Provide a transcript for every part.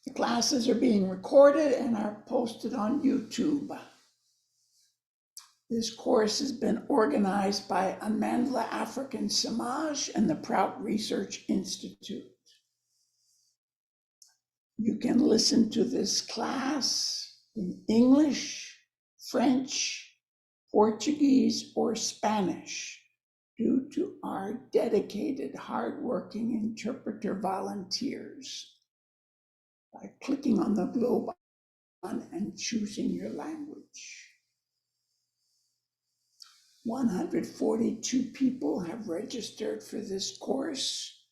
The classes are being recorded and are posted on YouTube. This course has been organized by Amandla African Samaj and the Prout Research Institute. You can listen to this class in English, French, Portuguese, or Spanish due to our dedicated, hardworking interpreter volunteers by clicking on the globe icon and choosing your language. 142 people have registered for this course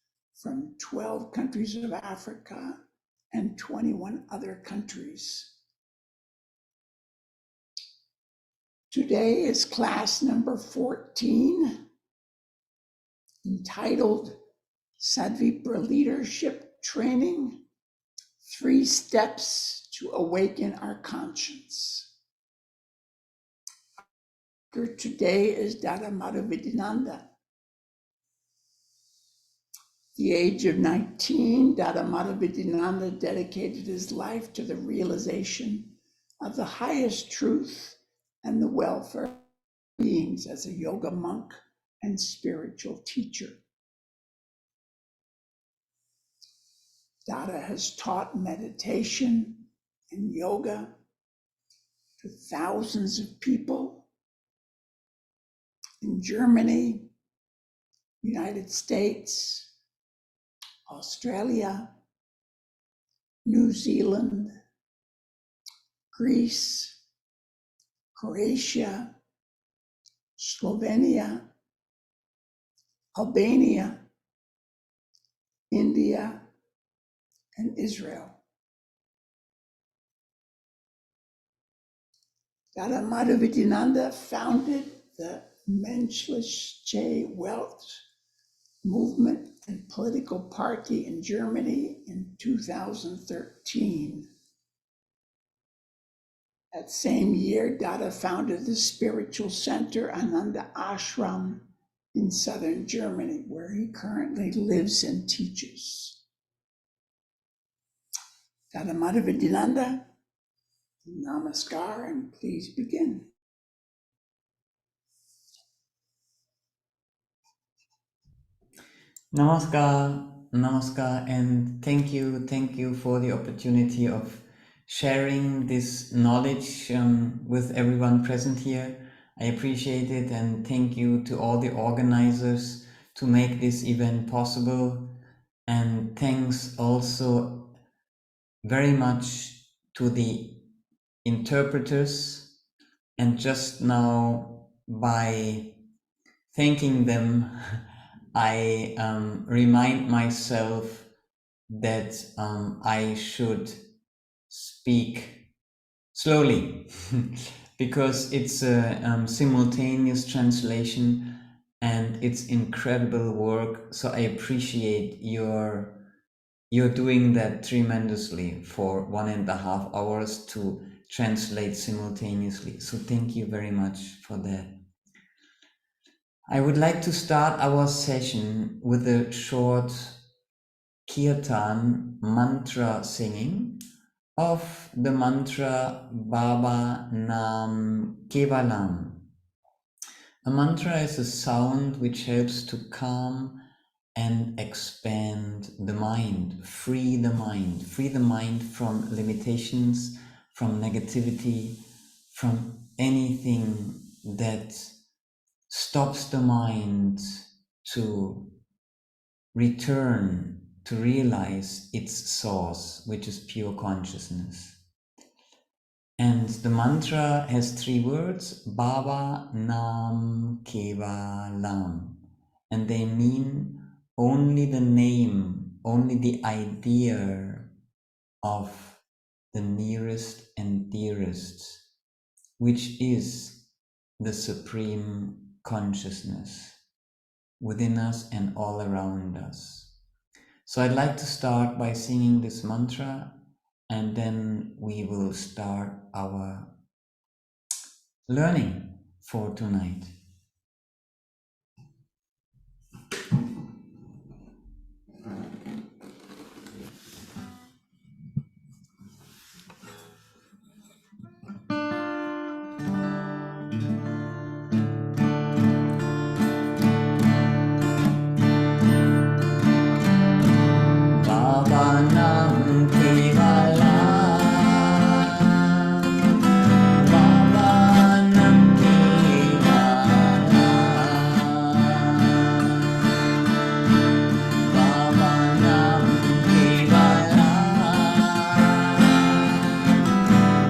from 12 countries of Africa and 21 other countries. Today is class number 14, entitled Sadvipra Leadership Training, 3 Steps to Awaken Our Conscience. Today is Dada Madhavidinanda. The age of 19, Dada Madhavidinanda dedicated his life to the realization of the highest truth and the welfare of beings as a yoga monk and spiritual teacher. Dada has taught meditation and yoga to thousands of people in Germany, United States, Australia, New Zealand, Greece, Croatia, Slovenia, Albania, India, and Israel. Dada Madhavidinanda founded the Menschliche Welt movement and political party in Germany in 2013. That same year, Dada founded the spiritual center Ananda Ashram in southern Germany, where he currently lives and teaches. Dada Madhavidinanda, namaskar, and please begin. Namaskar, namaskar, and thank you for the opportunity of sharing this knowledge with everyone present here. I appreciate it, and thank you to all the organizers to make this event possible. And thanks also very much to the interpreters. And just now, by thanking them, I remind myself that I should speak slowly because it's a simultaneous translation and it's incredible work. So I appreciate you're doing that tremendously for 1.5 hours to translate simultaneously. So thank you very much for that. I would like to start our session with a short kirtan mantra singing of the mantra Baba Nam Kevalam. A mantra is a sound which helps to calm and expand the mind, free the mind from limitations, from negativity, from anything that stops the mind to return to realize its source, which is pure consciousness. And the mantra has 3 words, Baba Nam Keva Lam. And they mean only the name, only the idea of the nearest and dearest, which is the supreme consciousness within us and all around us. So I'd like to start by singing this mantra, and then we will start our learning for tonight. Bhavanam Kevala Bhavanam Kevala Bhavanam Kevala Bhavanam Kevala Bhavanam Kevalam Bhavanam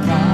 Bhavanam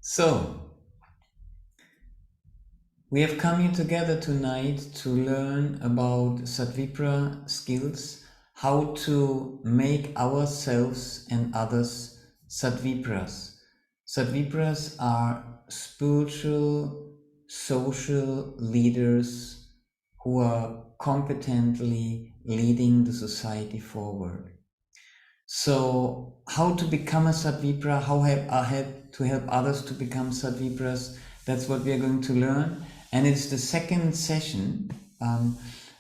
So, we have come here together tonight to learn about Satvipra skills, how to make ourselves and others Satvipras. Satvipras are spiritual, social leaders who are competently leading the society forward. So, how to become a Satvipra, to help others to become Satvipras, that's what we are going to learn. And it's the second session.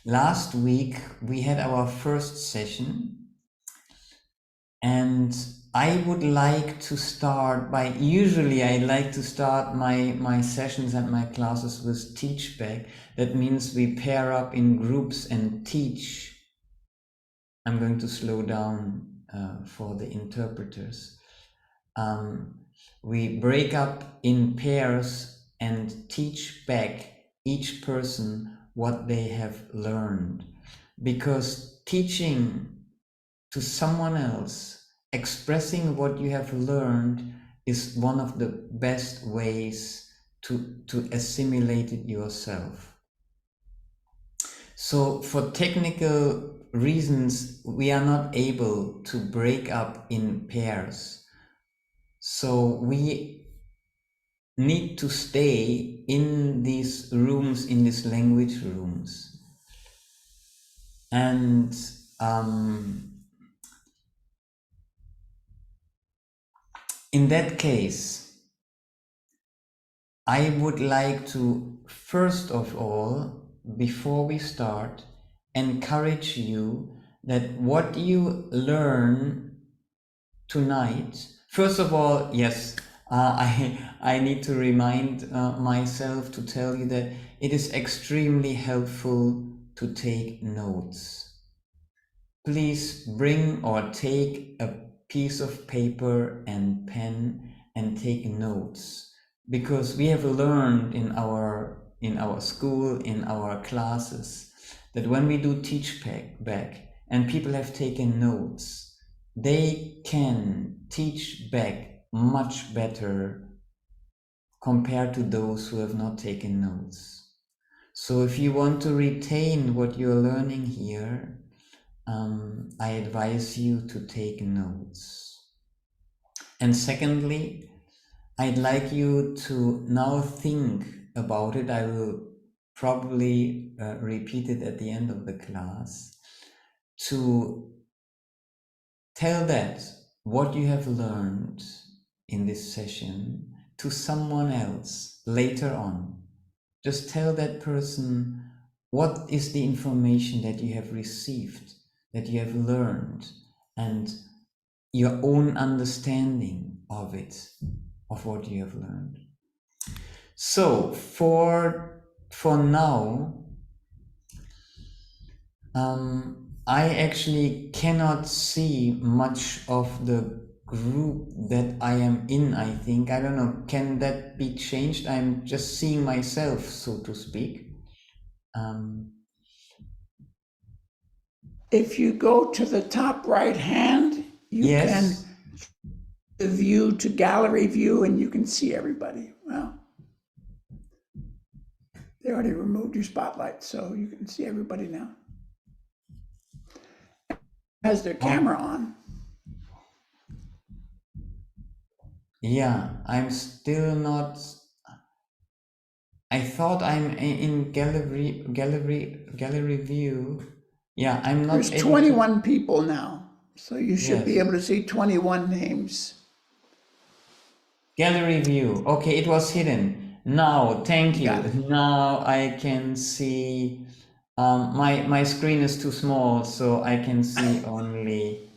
Last week we had our first session, and I would like to start by, usually I like to start my sessions and my classes with teach back. That means we pair up in groups and teach. I'm going to slow down for the interpreters. We break up in pairs and teach back each person what they have learned. Because teaching to someone else, expressing what you have learned, is one of the best ways to assimilate it yourself. So for technical reasons, we are not able to break up in pairs. So we need to stay in these rooms, in these language rooms. And in that case, I would like to, first of all, before we start, encourage you that what you learn tonight, first of all, yes, I need to remind myself to tell you that it is extremely helpful to take notes. Please bring or take a piece of paper and pen and take notes, because we have learned in our school, in our classes, that when we do teach back and people have taken notes, they can teach back much better compared to those who have not taken notes. So if you want to retain what you're learning here, I advise you to take notes. And secondly, I'd like you to now think about it. I will probably repeat it at the end of the class, to tell that what you have learned in this session to someone else later on. Just tell that person what is the information that you have received, that you have learned, and your own understanding of it, of what you have learned. So for now, I actually cannot see much of the group that I am in, I think. I don't know, can that be changed? I'm just seeing myself, so to speak. If you go to the top right hand, you Yes. can the view to gallery view and you can see everybody. Well, they already removed your spotlight, so you can see everybody now. Has their camera on. Yeah, I'm still not. I thought I'm in gallery view. Yeah, I'm not There's able 21 people now, so you should be Yes. able to see 21 names. Gallery view. Okay, it was hidden. Now, thank you. Got it. Now I can see. My screen is too small, so I can see only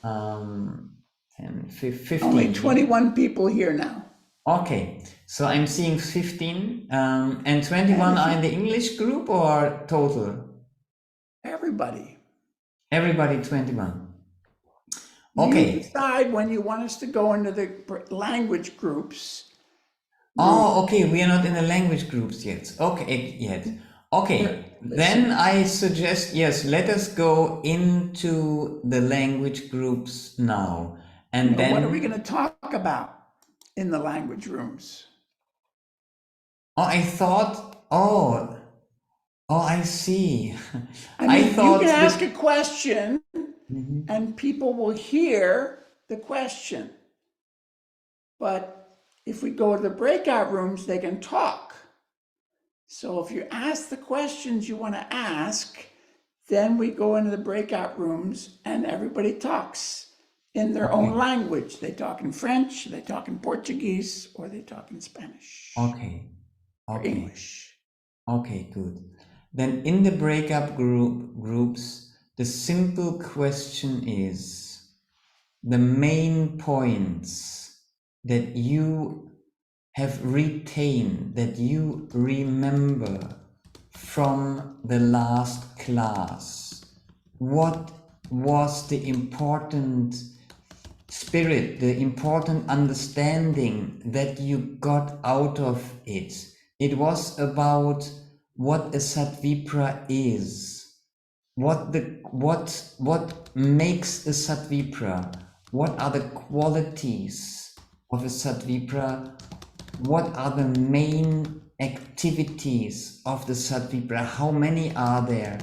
10, 15. Only 21 people here now. Okay, so I'm seeing 15, and 21 are in the English group or total? Everybody. Everybody 21. You Okay. decide when you want us to go into the language groups. Oh, okay, we are not in the language groups yet. Okay, then I suggest, yes, let us go into the language groups now. And then what are we going to talk about in the language rooms? I thought, I see. I mean, you can that- ask a question and people will hear the question. But if we go to the breakout rooms, they can talk. So if you ask the questions you want to ask, then we go into the breakout rooms and everybody talks in their own language. They talk in French, they talk in Portuguese, or they talk in Spanish. Okay. Or English. Okay, good. Then in the breakup groups, the simple question is the main points that you have retained, that you remember from the last class. What was the important spirit, the important understanding that you got out of it? It was about what a Satvipra is, what makes a Satvipra, what are the qualities of a Satvipra, what are the main activities of the Satvipra, how many are there?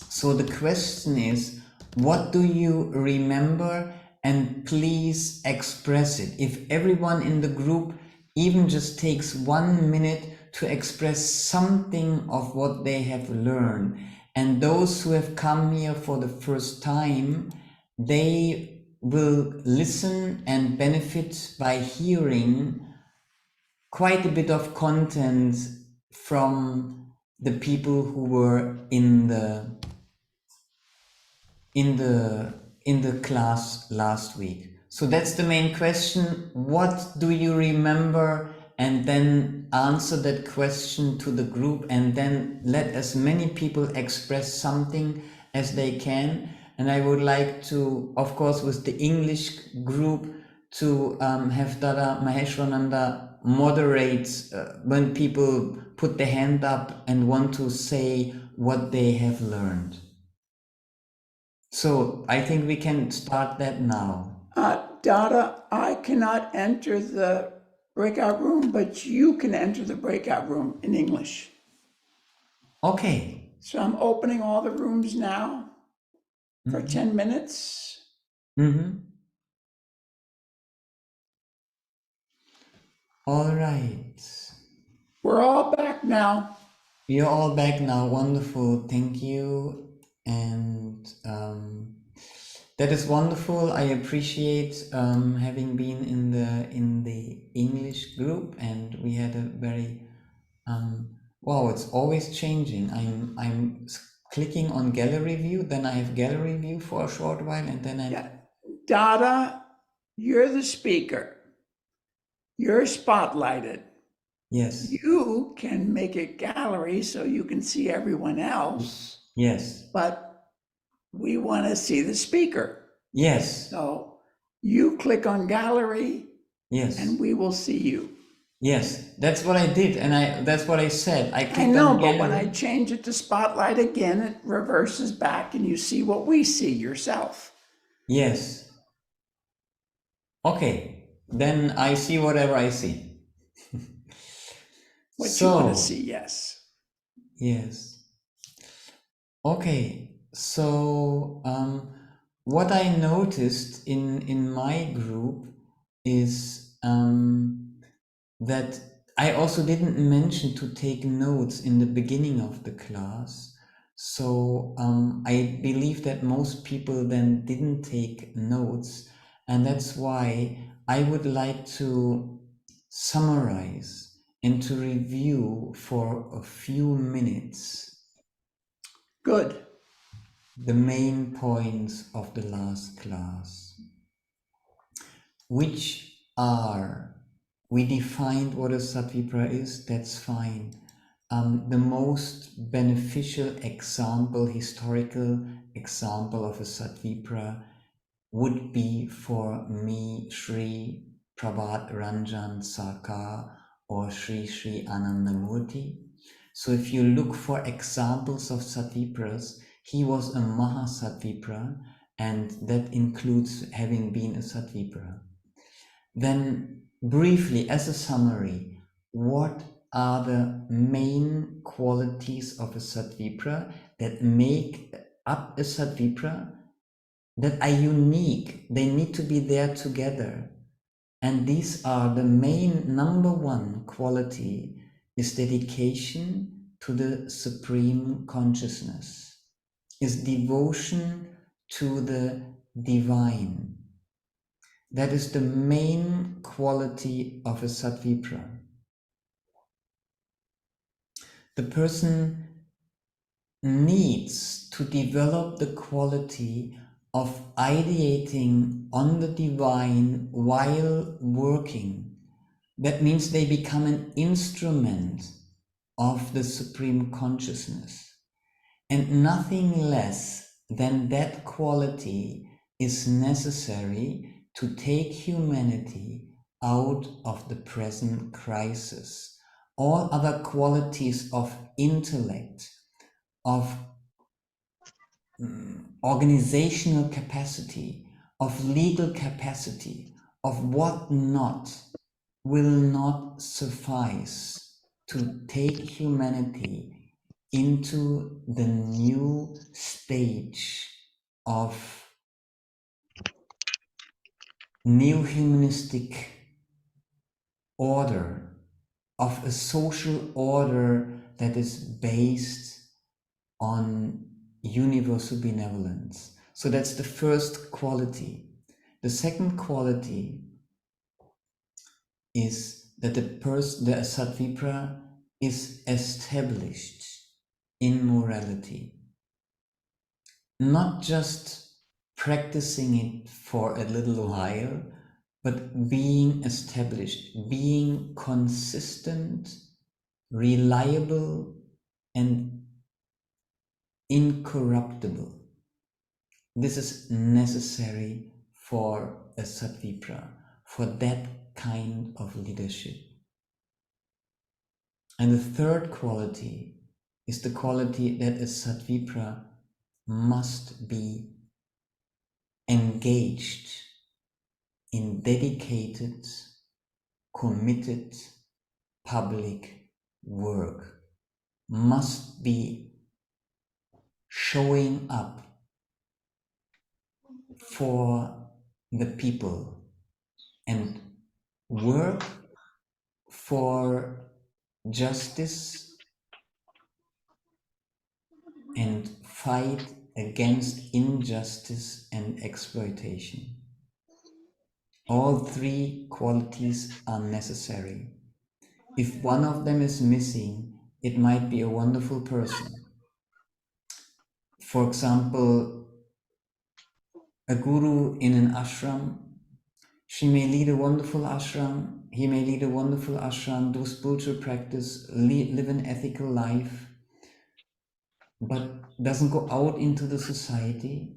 So the question is, what do you remember? And please express it. If everyone in the group even just takes 1 minute to express something of what they have learned, and those who have come here for the first time, they will listen and benefit by hearing quite a bit of content from the people who were in the class last week. So that's the main question. What do you remember? And then answer that question to the group, and then let as many people express something as they can. And I would like to, of course, with the English group, to have Dada Maheshwananda moderate when people put their hand up and want to say what they have learned. So I think we can start that now. Dada, I cannot enter the breakout room, but you can enter the breakout room in English. Okay. So I'm opening all the rooms now for 10 minutes. All right. We're all back now. You're all back now. Wonderful. Thank you. And that is wonderful. I appreciate having been in the English group, and we had a very wow. It's always changing. I'm clicking on gallery view, then I have gallery view for a short while, and then I. Yeah. Dada, you're the speaker. You're spotlighted. Yes. You can make a gallery so you can see everyone else. Yes. But we want to see the speaker. Yes. So you click on gallery. Yes. And we will see you. Yes, that's what I did, and that's what I said. I know, but when I change it to spotlight again, it reverses back and you see what we see yourself. Yes. Okay, then I see whatever I see. What you want to see, yes. Yes. Okay, so what I noticed in my group is that I also didn't mention to take notes in the beginning of the class. So I believe that most people then didn't take notes, and that's why I would like to summarize and to review for a few minutes. Good. The main points of the last class, which are, we defined what a sattvipra is, that's fine. The most beneficial example, historical example of a sattvipra would be for me Sri Prabhat Ranjan Sarkar or Sri Sri Anandamurti. So if you look for examples of sattvipras, he was a Mahasattvipra, and that includes having been a sattvipra. Then briefly, as a summary, what are the main qualities of a sattvipra that make up a sattvipra, that are unique? They need to be there together. And these are the main number one quality is dedication to the supreme consciousness, is devotion to the divine. That is the main quality of a sattvipra. The person needs to develop the quality of ideating on the divine while working. That means they become an instrument of the supreme consciousness. And nothing less than that quality is necessary to take humanity out of the present crisis. All other qualities of intellect, of organizational capacity, of legal capacity, of what not, will not suffice to take humanity into the new stage of new humanistic order, of a social order that is based on universal benevolence. So that's the first quality. The second quality is that the Sattvipra is established in morality, not just practicing it for a little while, but being established, being consistent, reliable, and incorruptible. This is necessary for a Sattvipra, for that kind of leadership. And the third quality is the quality that a Sattvipra must be engaged in dedicated, committed public work, must be showing up for the people and work for justice and fight against injustice and exploitation. All three qualities are necessary. If one of them is missing, it might be a wonderful person. For example, a guru in an ashram, she may lead a wonderful ashram, he may lead a wonderful ashram, do spiritual practice, live an ethical life, but doesn't go out into the society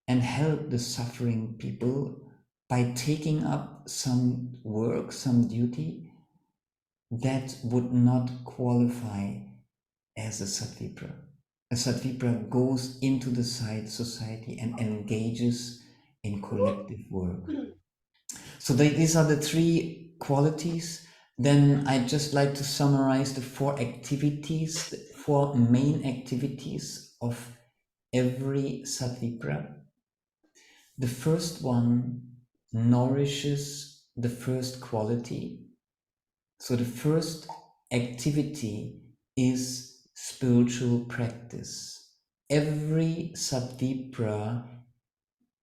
and help the suffering people by taking up some work, some duty, that would not qualify as a Sattvipra. A Sattvipra goes into the society and engages in collective work. So these are the three qualities. Then I'd just like to summarize the four activities, the four main activities of every Sattvipra. The first one nourishes the first quality. So the first activity is spiritual practice. Every Sattvipra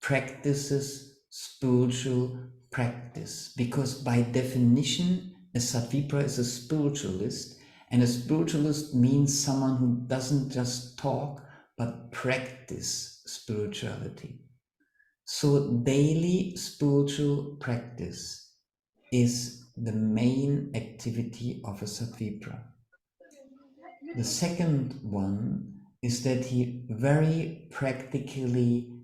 practices spiritual practice because by definition a Sattvipra is a spiritualist, and a spiritualist means someone who doesn't just talk but practice spirituality. So daily spiritual practice is the main activity of a Sattvipra. The second one is that he very practically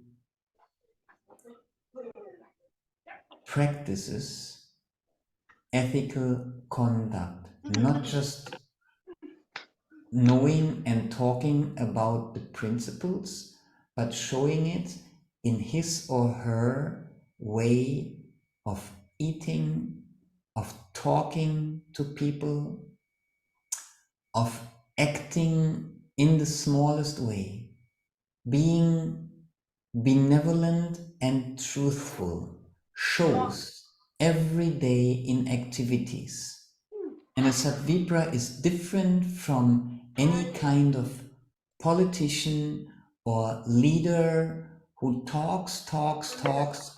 practices ethical conduct, not just knowing and talking about the principles, but showing it in his or her way of eating, of talking to people, of acting in the smallest way, being benevolent and truthful, shows every day in activities. And a Sattvipra is different from any kind of politician or leader who talks,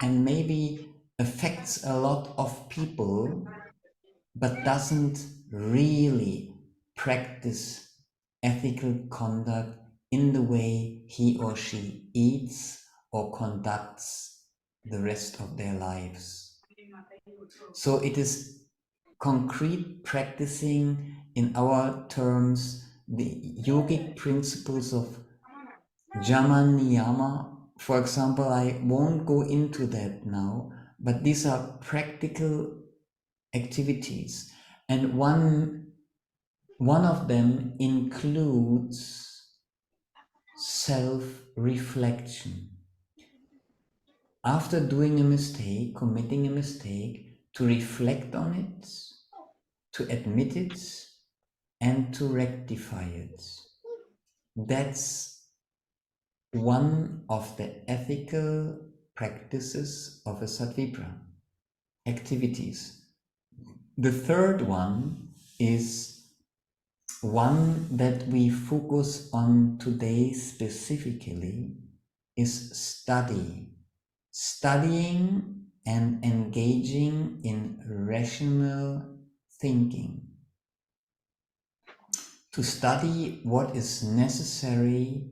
and maybe affects a lot of people, but doesn't really practice ethical conduct in the way he or she eats or conducts the rest of their lives. So it is concrete practicing, in our terms, the yogic principles of Jama Niyama. For example, I won't go into that now, but these are practical activities, and one of them includes self-reflection. After doing a mistake, committing a mistake, to reflect on it, to admit it, and to rectify it. That's one of the ethical practices of a Sattvipra, activities. The third one is one that we focus on today specifically, is study. studying and engaging in rational thinking, to study what is necessary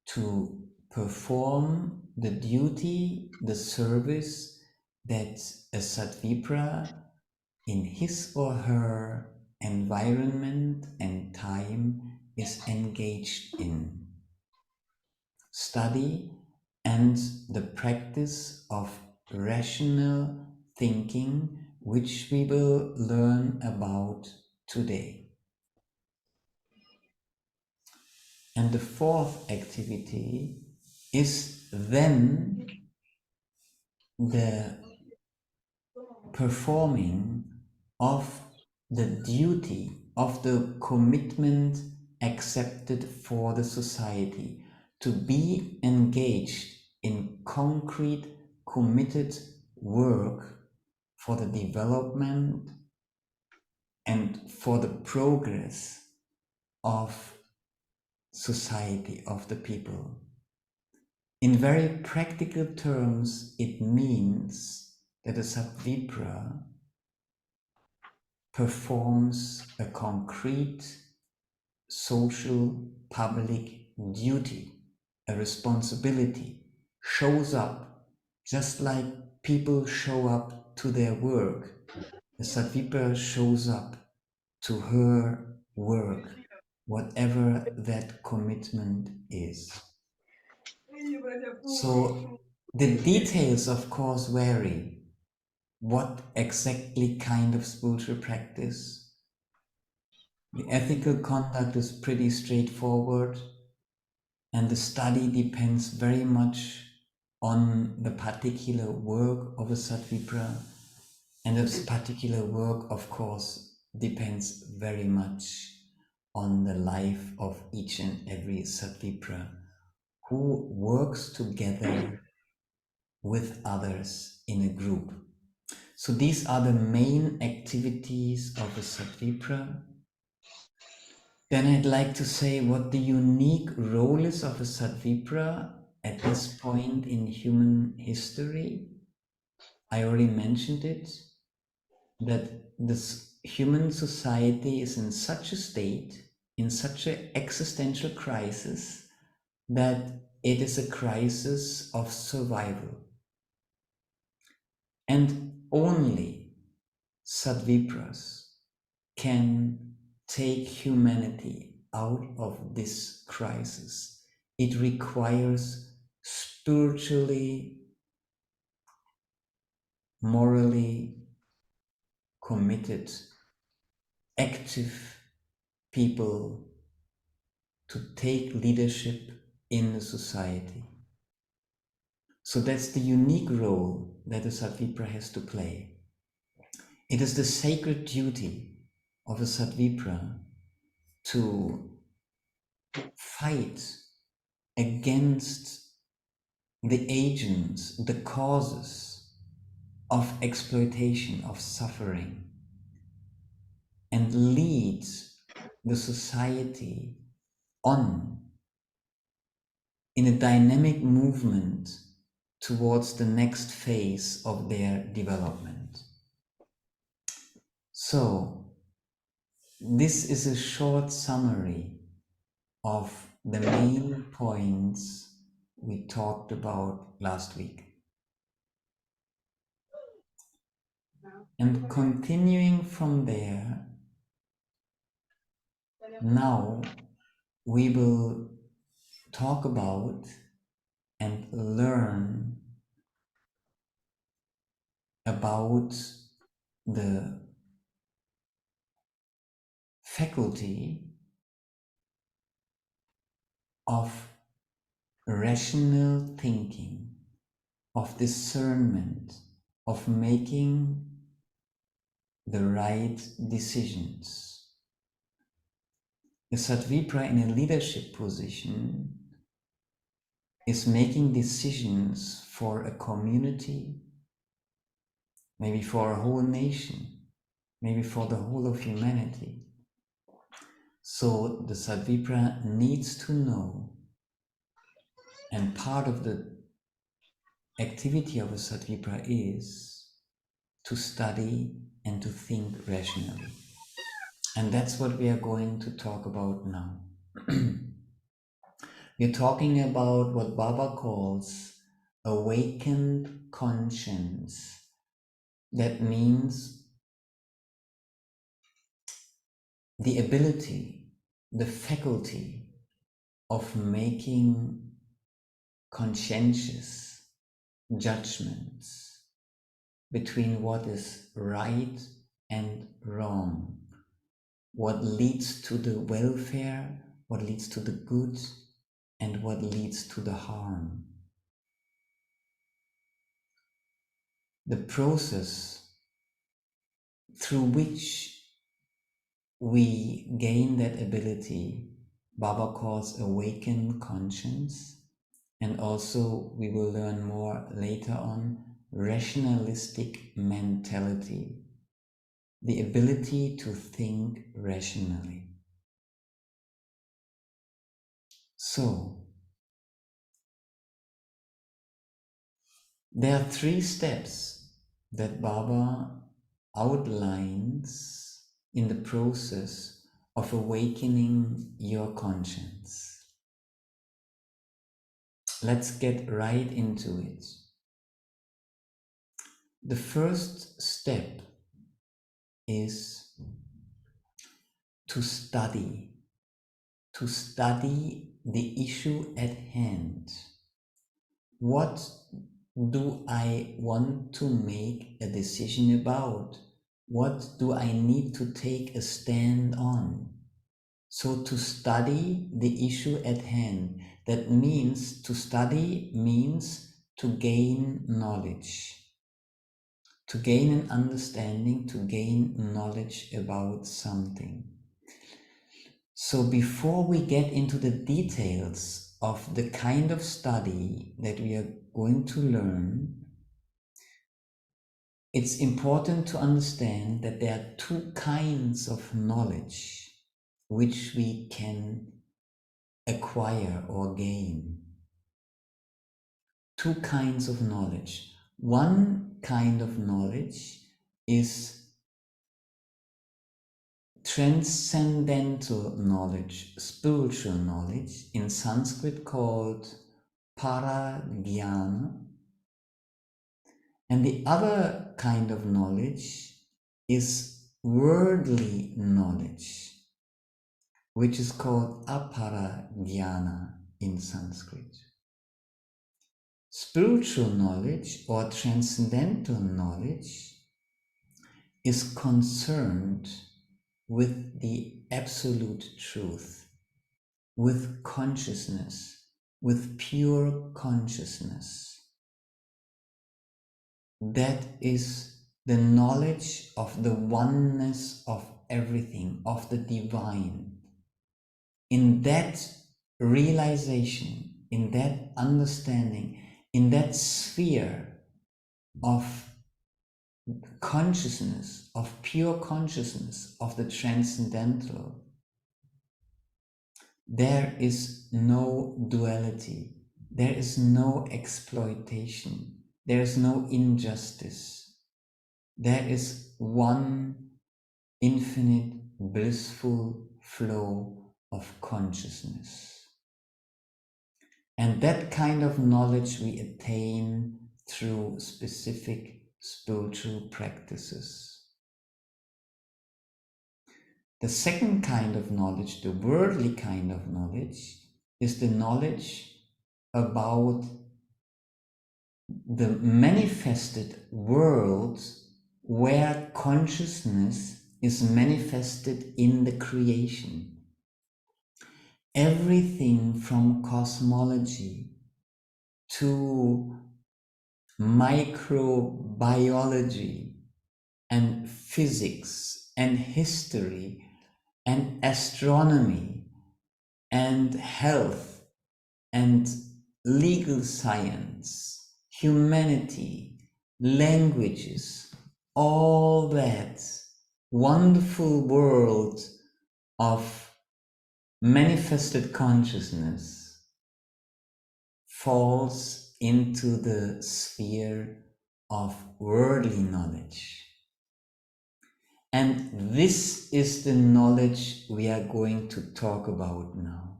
to perform the duty, the service that a Sattvipra in his or her environment and time is engaged in. Study and the practice of rational thinking, which we will learn about today. And the fourth activity is then the performing of the duty, of the commitment accepted for the society, to be engaged in concrete, committed work for the development and for the progress of society, of the people. In very practical terms, it means that a Sattvipra performs a concrete social public duty, a responsibility, shows up just like people show up to their work. The Sattvipra shows up to her work, whatever that commitment is. So the details, of course, vary. What exactly kind of spiritual practice? The ethical conduct is pretty straightforward, and the study depends very much on the particular work of a Sattvipra, and this particular work, of course, depends very much on the life of each and every Sattvipra who works together with others in a group. So these are the main activities of a Sattvipra. Then I'd like to say what the unique role is of a Sattvipra at this point in human history. I already mentioned it, that this human society is in such a state, in such an existential crisis, that it is a crisis of survival. And only Sattvipras can take humanity out of this crisis. It requires spiritually, morally committed, active people to take leadership in the society. So that's the unique role that a Sattvipra has to play. It is the sacred duty of a Sattvipra to fight against the agents, the causes of exploitation, of suffering, and lead the society on in a dynamic movement towards the next phase of their development. So, this is a short summary of the main points we talked about last week. And continuing from there, now we will talk about and learn about the faculty of rational thinking, of discernment, of making the right decisions. A Sattvipra in a leadership position is making decisions for a community, maybe for a whole nation, maybe for the whole of humanity. So the Sattvipra needs to know, and part of the activity of a Satvipra is to study and to think rationally. And that's what we are going to talk about now. We're talking about what Baba calls awakened conscience. That means the ability, the faculty of making conscientious judgments between what is right and wrong, what leads to the welfare, what leads to the good, and what leads to the harm. The process through which we gain that ability, Baba calls awakened conscience, and also we will learn more later on rationalistic mentality, the ability to think rationally. So, there are 3 steps that Baba outlines in the process of awakening your conscience. Let's get right into it. The first step is to study the issue at hand. What do I want to make a decision about? What do I need to take a stand on? So to study the issue at hand, that means to study means to gain knowledge, to gain an understanding, to gain knowledge about something. So before we get into the details of the kind of study that we are going to learn, it's important to understand that there are 2 kinds of knowledge which we can acquire or gain. 2 kinds of knowledge. One kind of knowledge is transcendental knowledge, spiritual knowledge, in Sanskrit called paragyana. And the other kind of knowledge is worldly knowledge, which is called aparagyana in Sanskrit. Spiritual knowledge or transcendental knowledge is concerned with the absolute truth, with consciousness, with pure consciousness. That is the knowledge of the oneness of everything, of the divine. In that realization, in that understanding, in that sphere of consciousness, of pure consciousness, of the transcendental, there is no duality, there is no exploitation, there is no injustice. There is one infinite blissful flow of consciousness. And that kind of knowledge we attain through specific spiritual practices. The second kind of knowledge, the worldly kind of knowledge, is the knowledge about the manifested world where consciousness is manifested in the creation. Everything from cosmology to microbiology and physics and history and astronomy and health and legal science, humanity, languages, all that wonderful world of manifested consciousness falls into the sphere of worldly knowledge. And this is the knowledge we are going to talk about now.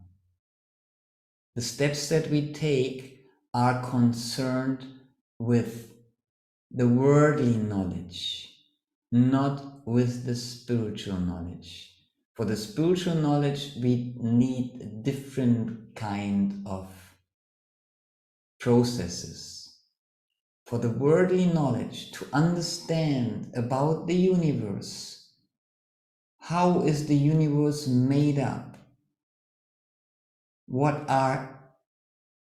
The steps that we take are concerned with the worldly knowledge, not with the spiritual knowledge. For the spiritual knowledge, we need a different kind of processes. For the worldly knowledge, to understand about the universe, how is the universe made up? What are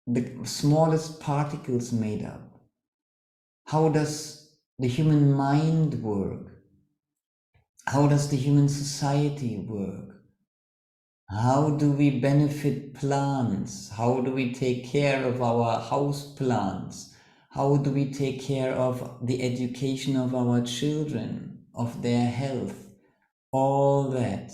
the smallest particles made up? How does the human mind work? How does the human society work? How do we benefit plants? How do we take care of our house plants? How do we take care of the education of our children, of their health? All that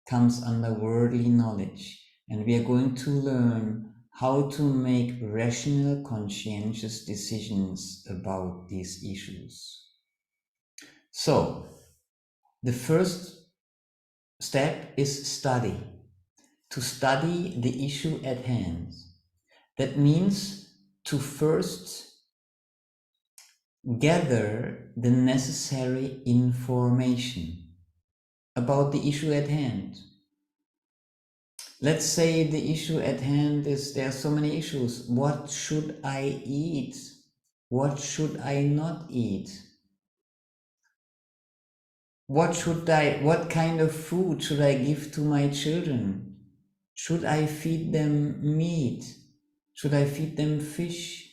comes under worldly knowledge, and we are going to learn how to make rational, conscientious decisions about these issues. So, the first step is study. To study the issue at hand. That means to first gather the necessary information about the issue at hand. Let's say the issue at hand is there are so many issues. What should I eat? What should I not eat? What kind of food should I give to my children? Should I feed them meat? Should I feed them fish?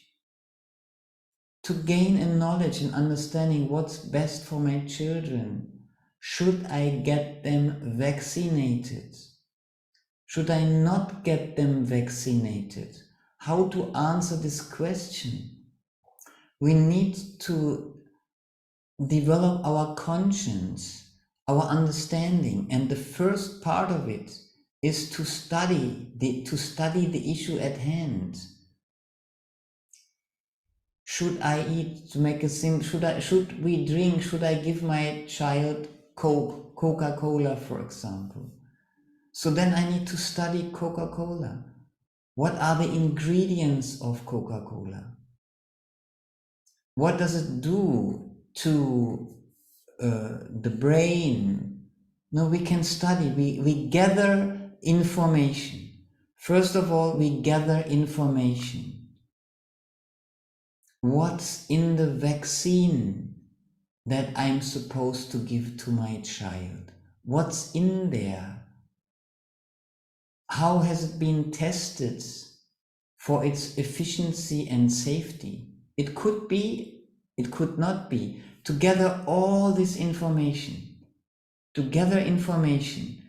To gain a knowledge and understanding what's best for my children, should I get them vaccinated? Should I not get them vaccinated? How to answer this question? We need to develop our conscience, our understanding, and the first part of it is to study the issue at hand. Should I eat, to make a sim? Should we drink? Should I give my child Coca-Cola, for example? So then I need to study Coca-Cola. What are the ingredients of Coca-Cola? What does it do to the brain? No, we can study. We gather information. First of all, we gather information. What's in the vaccine that I'm supposed to give to my child? What's in there? How has it been tested for its efficiency and safety? It could be, it could not be. To gather all this information, to gather information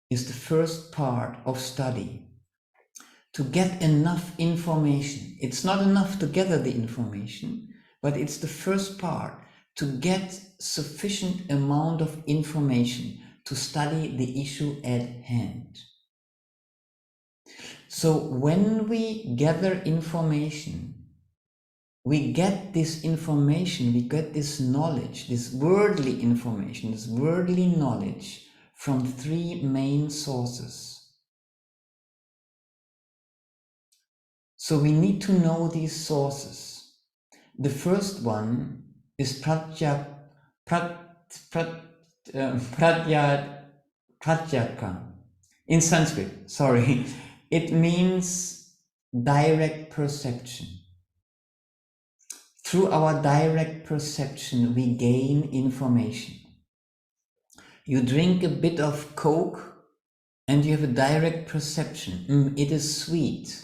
is the first part of study. To get enough information. It's not enough to gather the information, but it's the first part, to get sufficient amount of information to study the issue at hand. So when we gather information, we get this information, we get this knowledge, this worldly information, this worldly knowledge from three main sources. So we need to know these sources. The first one is pratyaka. In Sanskrit, sorry. It means direct perception. Through our direct perception, we gain information. You drink a bit of Coke and you have a direct perception. It is sweet.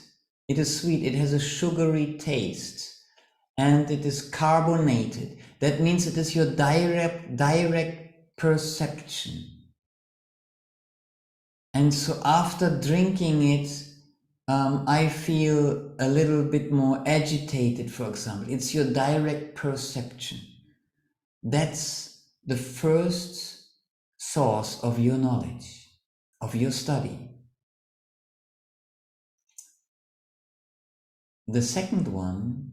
It is sweet. It has a sugary taste and it is carbonated. That means it is your direct perception. And so after drinking it, I feel a little bit more agitated, for example. It's your direct perception. That's the first source of your knowledge, of your study. The second one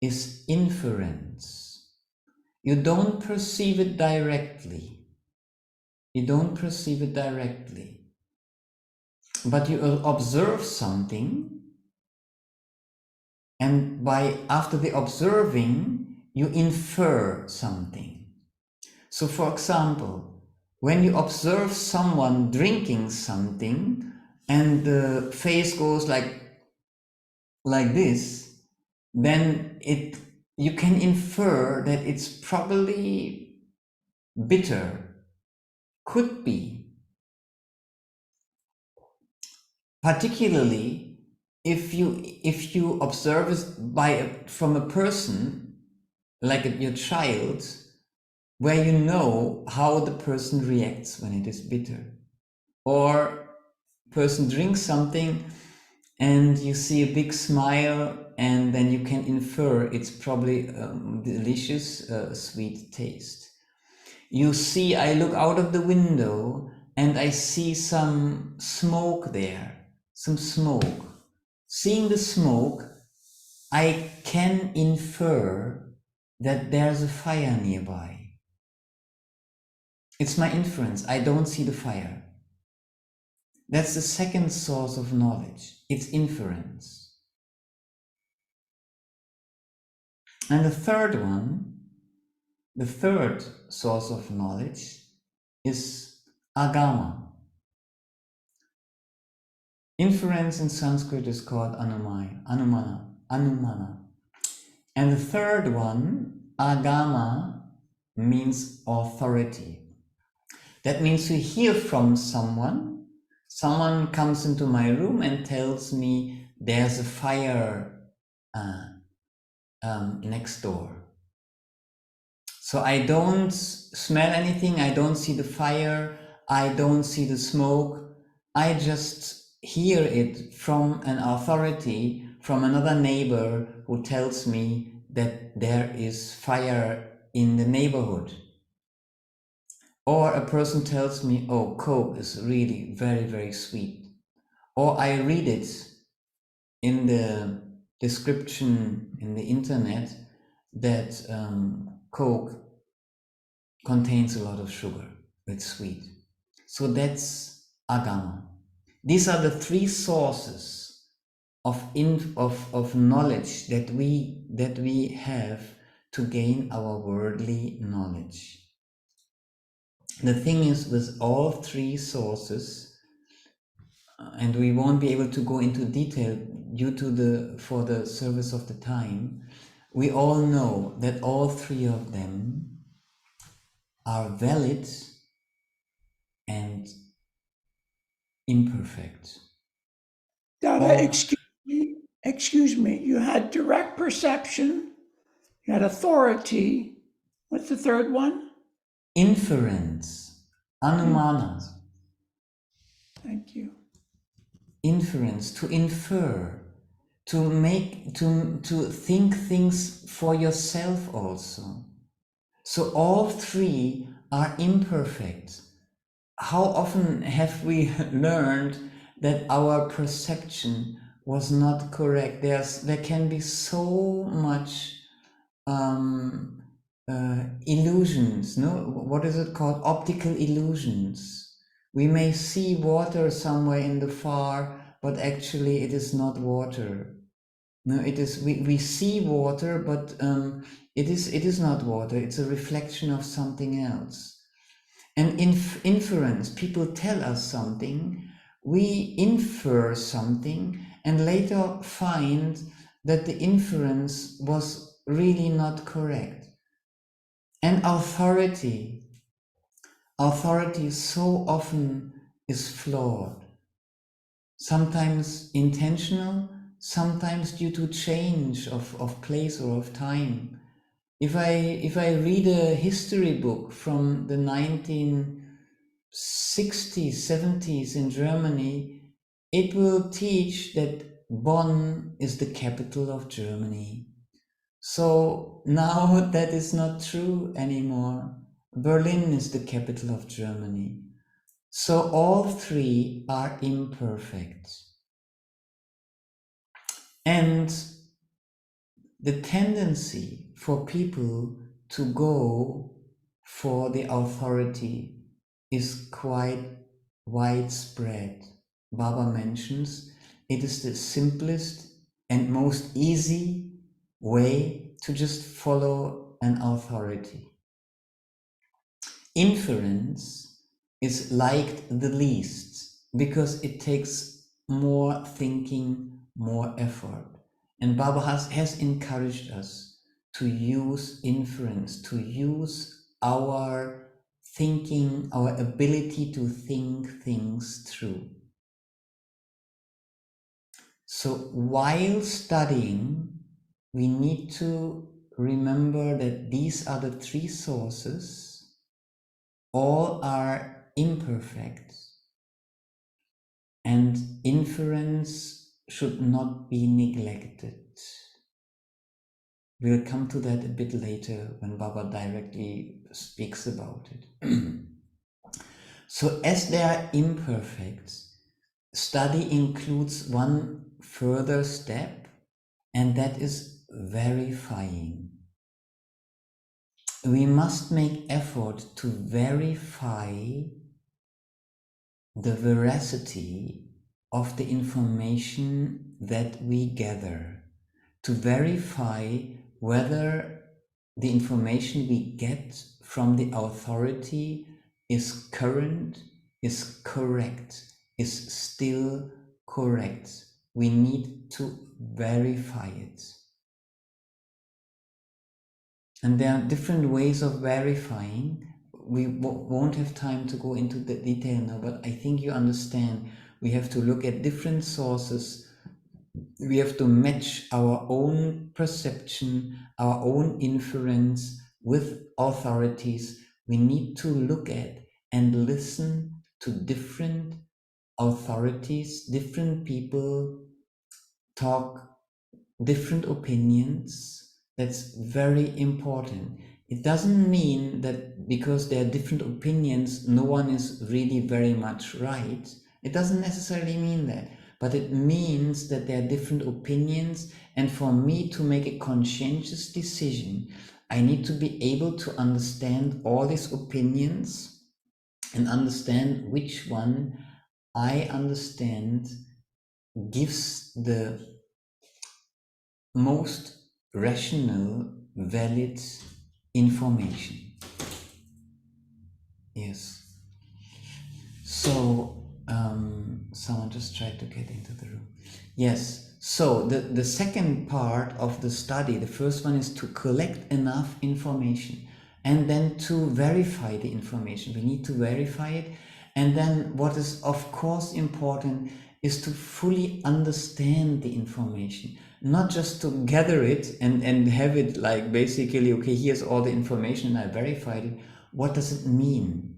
is inference. You don't perceive it directly. You don't perceive it directly. But you observe something, and after the observing, you infer something. So for example, when you observe someone drinking something and the face goes like this, then you can infer that it's probably bitter, could be. Particularly if you observe it from a person like your child, where you know how the person reacts when it is bitter, or person drinks something and you see a big smile, and then you can infer it's probably delicious, sweet taste. I look out of the window and I see some smoke there, some smoke. Seeing the smoke, I can infer that there's a fire nearby. It's my inference. I don't see the fire. That's the second source of knowledge. It's inference. And the third source of knowledge is agama. Inference in Sanskrit is called anumana. And the third one, agama, means authority. That means to hear from someone. Someone comes into my room and tells me there's a fire next door. So I don't smell anything, I don't see the fire, I don't see the smoke. I just hear it from an authority, from another neighbor who tells me that there is fire in the neighborhood. Or a person tells me, oh, Coke is really very, very sweet. Or I read it in the description in the internet that Coke contains a lot of sugar, it's sweet. So that's agama. These are the three sources of knowledge that we have to gain our worldly knowledge. The thing is, with all three sources, and we won't be able to go into detail for the service of the time, we all know that all three of them are valid and imperfect. Dada, excuse me, you had direct perception, you had authority. What's the third one? Inference, anumana. Thank you. Inference, to infer, to think things for yourself also. So all three are imperfect. How often have we learned that our perception was not correct? There can be so much illusions, no? What is it called? Optical illusions. We may see water somewhere in the far, but actually it is not water. No, it is. We see water, but it is not water. It's a reflection of something else. And inference, people tell us something, we infer something, and later find that the inference was really not correct. And authority so often is flawed. Sometimes intentional, sometimes due to change of place or of time. If I read a history book from the 1960s, 70s in Germany, it will teach that Bonn is the capital of Germany. So now that is not true anymore. Berlin is the capital of Germany. So all three are imperfect. And the tendency for people to go for the authority is quite widespread. Baba mentions it is the simplest and most easy way to just follow an authority. Inference is liked the least because it takes more thinking, more effort. And Baba has encouraged us to use inference, to use our thinking, our ability to think things through. So while studying, we need to remember that these are the three sources. All are imperfect, and inference should not be neglected. We'll come to that a bit later when Baba directly speaks about it. So as they are imperfect, study includes one further step, and that is verifying. We must make effort to verify the veracity of the information that we gather, to verify whether the information we get from the authority is current, is correct, is still correct. We need to verify it. And there are different ways of verifying. We won't have time to go into the detail now, but I think you understand. We have to look at different sources. We have to match our own perception, our own inference with authorities. We need to look at and listen to different authorities, different people talk different opinions. That's very important. It doesn't mean that because there are different opinions, no one is really very much right. It doesn't necessarily mean that, but it means that there are different opinions, and for me to make a conscientious decision, I need to be able to understand all these opinions and understand which one I understand gives the most rational, valid information. Yes. So, someone just tried to get into the room. Yes. So, the second part of the study, the first one is to collect enough information and then to verify the information. We need to verify it. And then, what is of course important is to fully understand the information, not just to gather it and have it like basically, okay, here's all the information, I verified it. What does it mean?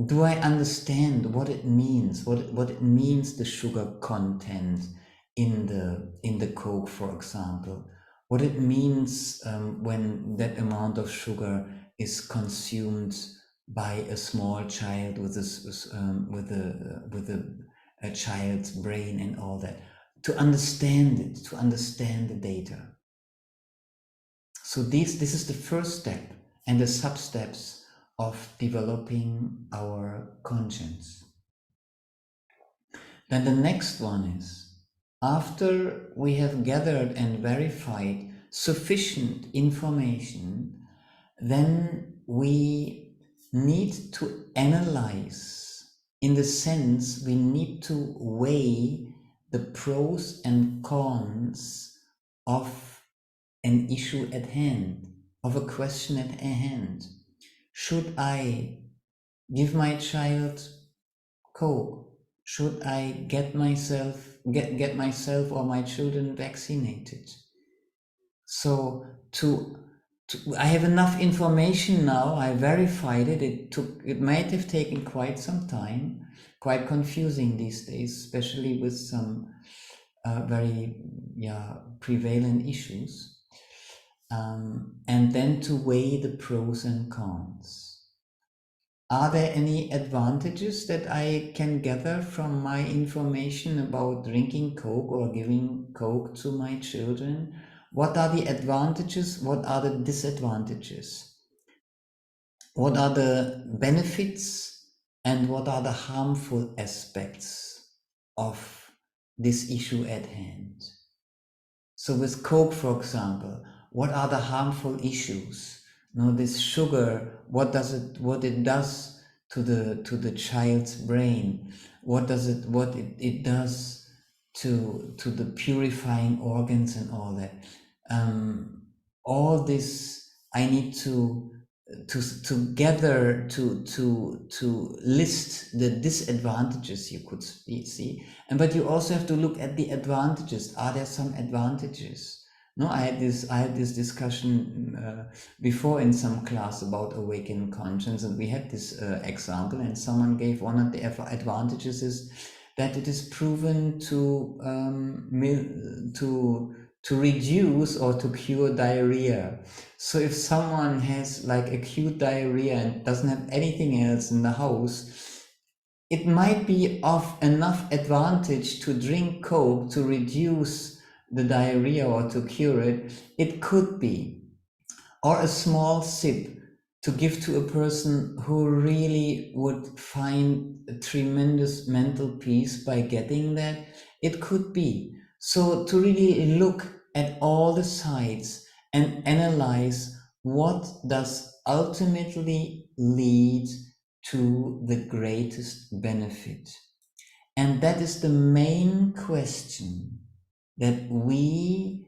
Do I understand what it means? What it means, the sugar content in the Coke, for example? What it means when that amount of sugar is consumed by a small child with a child's brain and all that. To understand it, to understand the data. So this is the first step and the sub-steps of developing our conscience. Then the next one is, after we have gathered and verified sufficient information, then we need to analyze, in the sense we need to weigh the pros and cons of an issue at hand, of a question at hand. Should I give my child Coke? Should I get myself or my children vaccinated? So I have enough information now. I verified it. It might have taken quite some time, quite confusing these days, especially with some very prevalent issues. And then to weigh the pros and cons. Are there any advantages that I can gather from my information about drinking Coke or giving Coke to my children? What are the advantages? What are the disadvantages? What are the benefits and what are the harmful aspects of this issue at hand? So with Coke, for example, what are the harmful issues? This sugar, what it does to the child's brain? What it does to the purifying organs and all that? All this I need to gather to list the disadvantages you could see, and but you also have to look at the advantages. Are there some advantages? No, I had this discussion before in some class about awakened conscience, and we had this example, and someone gave one of the advantages is that it is proven to reduce or to cure diarrhea. So if someone has like acute diarrhea and doesn't have anything else in the house, it might be of enough advantage to drink Coke to reduce the diarrhea or to cure it. It could be. Or a small sip to give to a person who really would find a tremendous mental peace by getting that. It could be. So to really look at all the sides and analyze what does ultimately lead to the greatest benefit. And that is the main question that we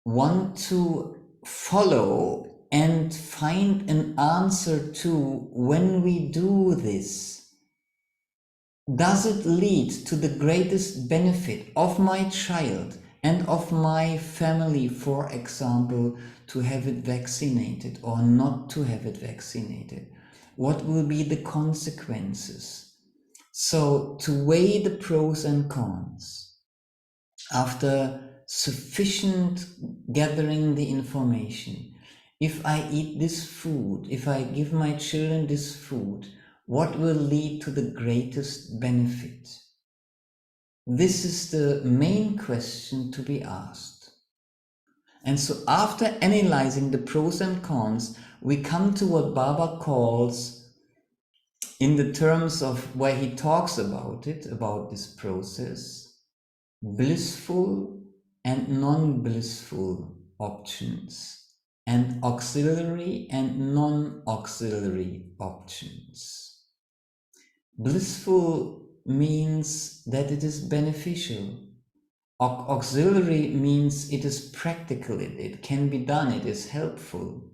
want to follow and find an answer to when we do this. Does it lead to the greatest benefit of my child and of my family, for example, to have it vaccinated or not to have it vaccinated? What will be the consequences? So to weigh the pros and cons, after sufficient gathering the information, if I eat this food, if I give my children this food, what will lead to the greatest benefit? This is the main question to be asked. And so after analyzing the pros and cons, we come to what Baba calls, in the terms of where he talks about it, about this process, blissful and non-blissful options, and auxiliary and non-auxiliary options. Blissful means that it is beneficial. Auxiliary means it is practical, it can be done, it is helpful.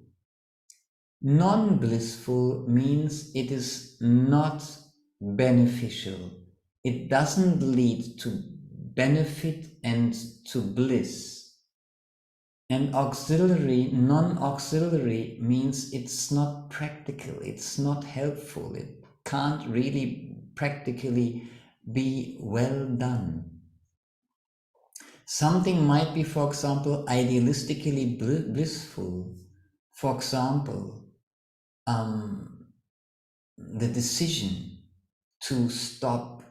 Non-blissful means it is not beneficial. It doesn't lead to benefit and to bliss. And auxiliary, non-auxiliary means it's not practical, it's not helpful, it can't really practically be well done. Something might be, for example, idealistically blissful. For example, the decision to stop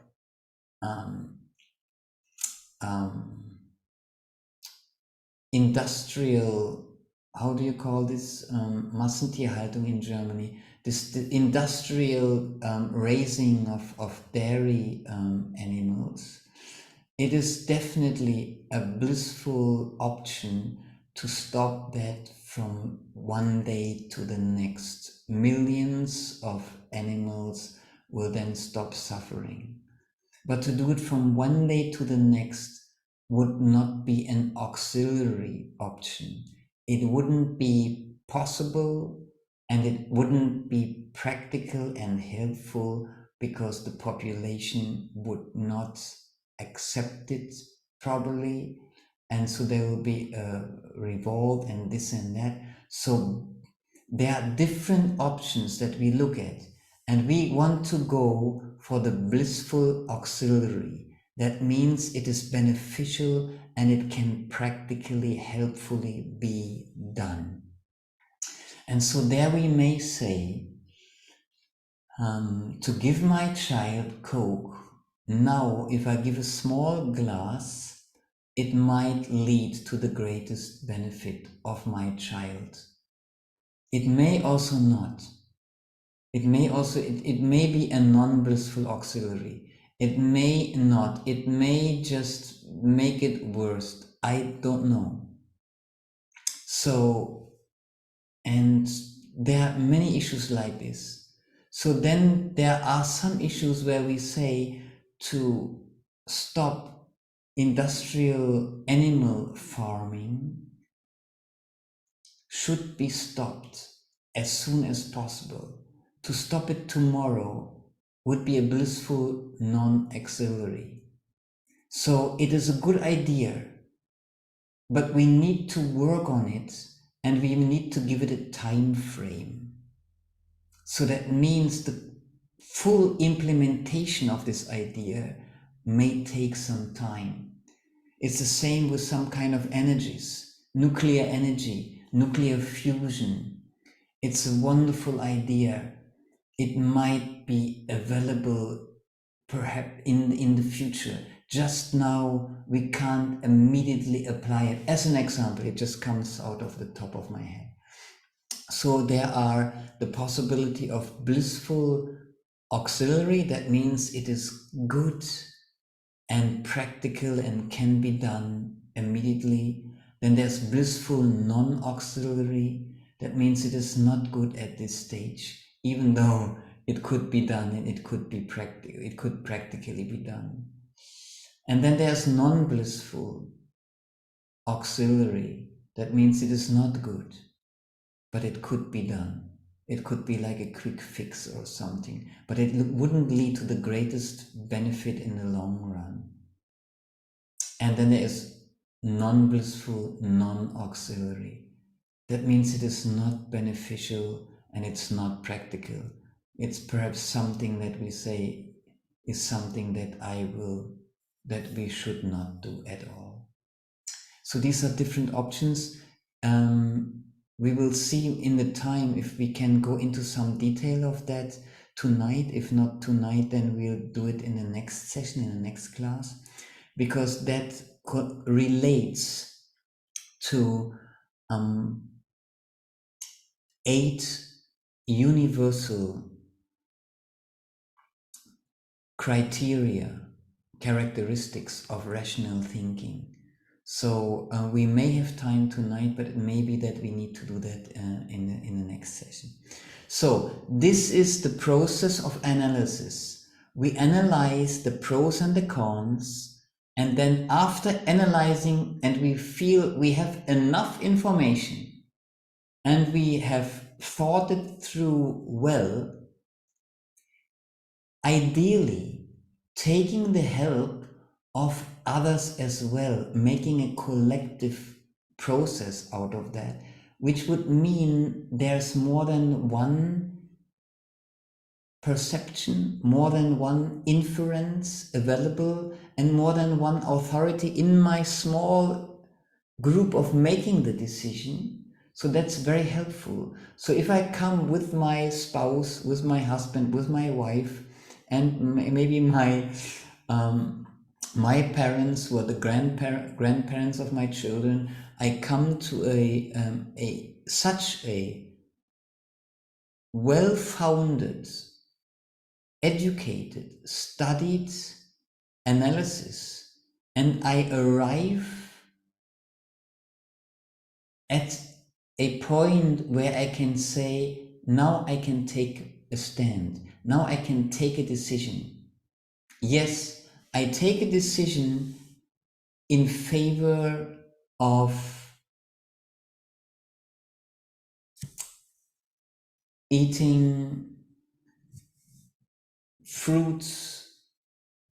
industrial, how do you call this, Massentierhaltung in Germany, this the industrial raising of dairy animals. It is definitely a blissful option to stop that from one day to the next. Millions of animals will then stop suffering. But to do it from one day to the next would not be an auxiliary option. It wouldn't be possible and it wouldn't be practical and helpful because the population would not accept it properly, and so there will be a revolt and this and that. So there are different options that we look at, and we want to go for the blissful auxiliary. That means it is beneficial and it can practically, helpfully be done. And so there we may say, to give my child Coke, now if I give a small glass, it might lead to the greatest benefit of my child. It may also not. It may be a non-blissful auxiliary. It may not. It may just make it worse. I don't know. So, and there are many issues like this. So then there are some issues where we say to stop industrial animal farming should be stopped as soon as possible. To stop it tomorrow would be a blissful non-auxiliary. So it is a good idea, but we need to work on it and we need to give it a time frame. So that means the full implementation of this idea may take some time. It's the same with some kind of energies, nuclear energy, nuclear fusion. It's a wonderful idea. It might be available perhaps in the future. Just now, we can't immediately apply it. As an example, it just comes out of the top of my head. So there are the possibility of blissful auxiliary. That means it is good and practical and can be done immediately. Then there's blissful non-auxiliary. That means it is not good at this stage, even though it could be done and it could practically be done. And then there's non-blissful auxiliary. That means it is not good, but it could be done. It could be like a quick fix or something, but it wouldn't lead to the greatest benefit in the long run. And then there is non-blissful, non-auxiliary. That means it is not beneficial and it's not practical. It's perhaps something that we say is something that we should not do at all. So these are different options. We will see in the time if we can go into some detail of that tonight. If not tonight, then we'll do it in the next session, in the next class, because that relates to 8 universal criteria, characteristics of rational thinking. So we may have time tonight, but it may be that we need to do that in the next session. So this is the process of analysis. We analyze the pros and the cons, and then after analyzing and we feel we have enough information and we have thought it through well, ideally taking the help of others as well, making a collective process out of that, which would mean there's more than one perception, more than one inference available, and more than one authority in my small group of making the decision. So that's very helpful. So if I come with my spouse, with my husband, with my wife, and maybe my parents, who are the grandparents of my children, I come to such a well-founded, educated, studied analysis, and I arrive at a point where I can say, now I can take a stand, now I can take a decision. Yes, I take a decision in favor of eating fruits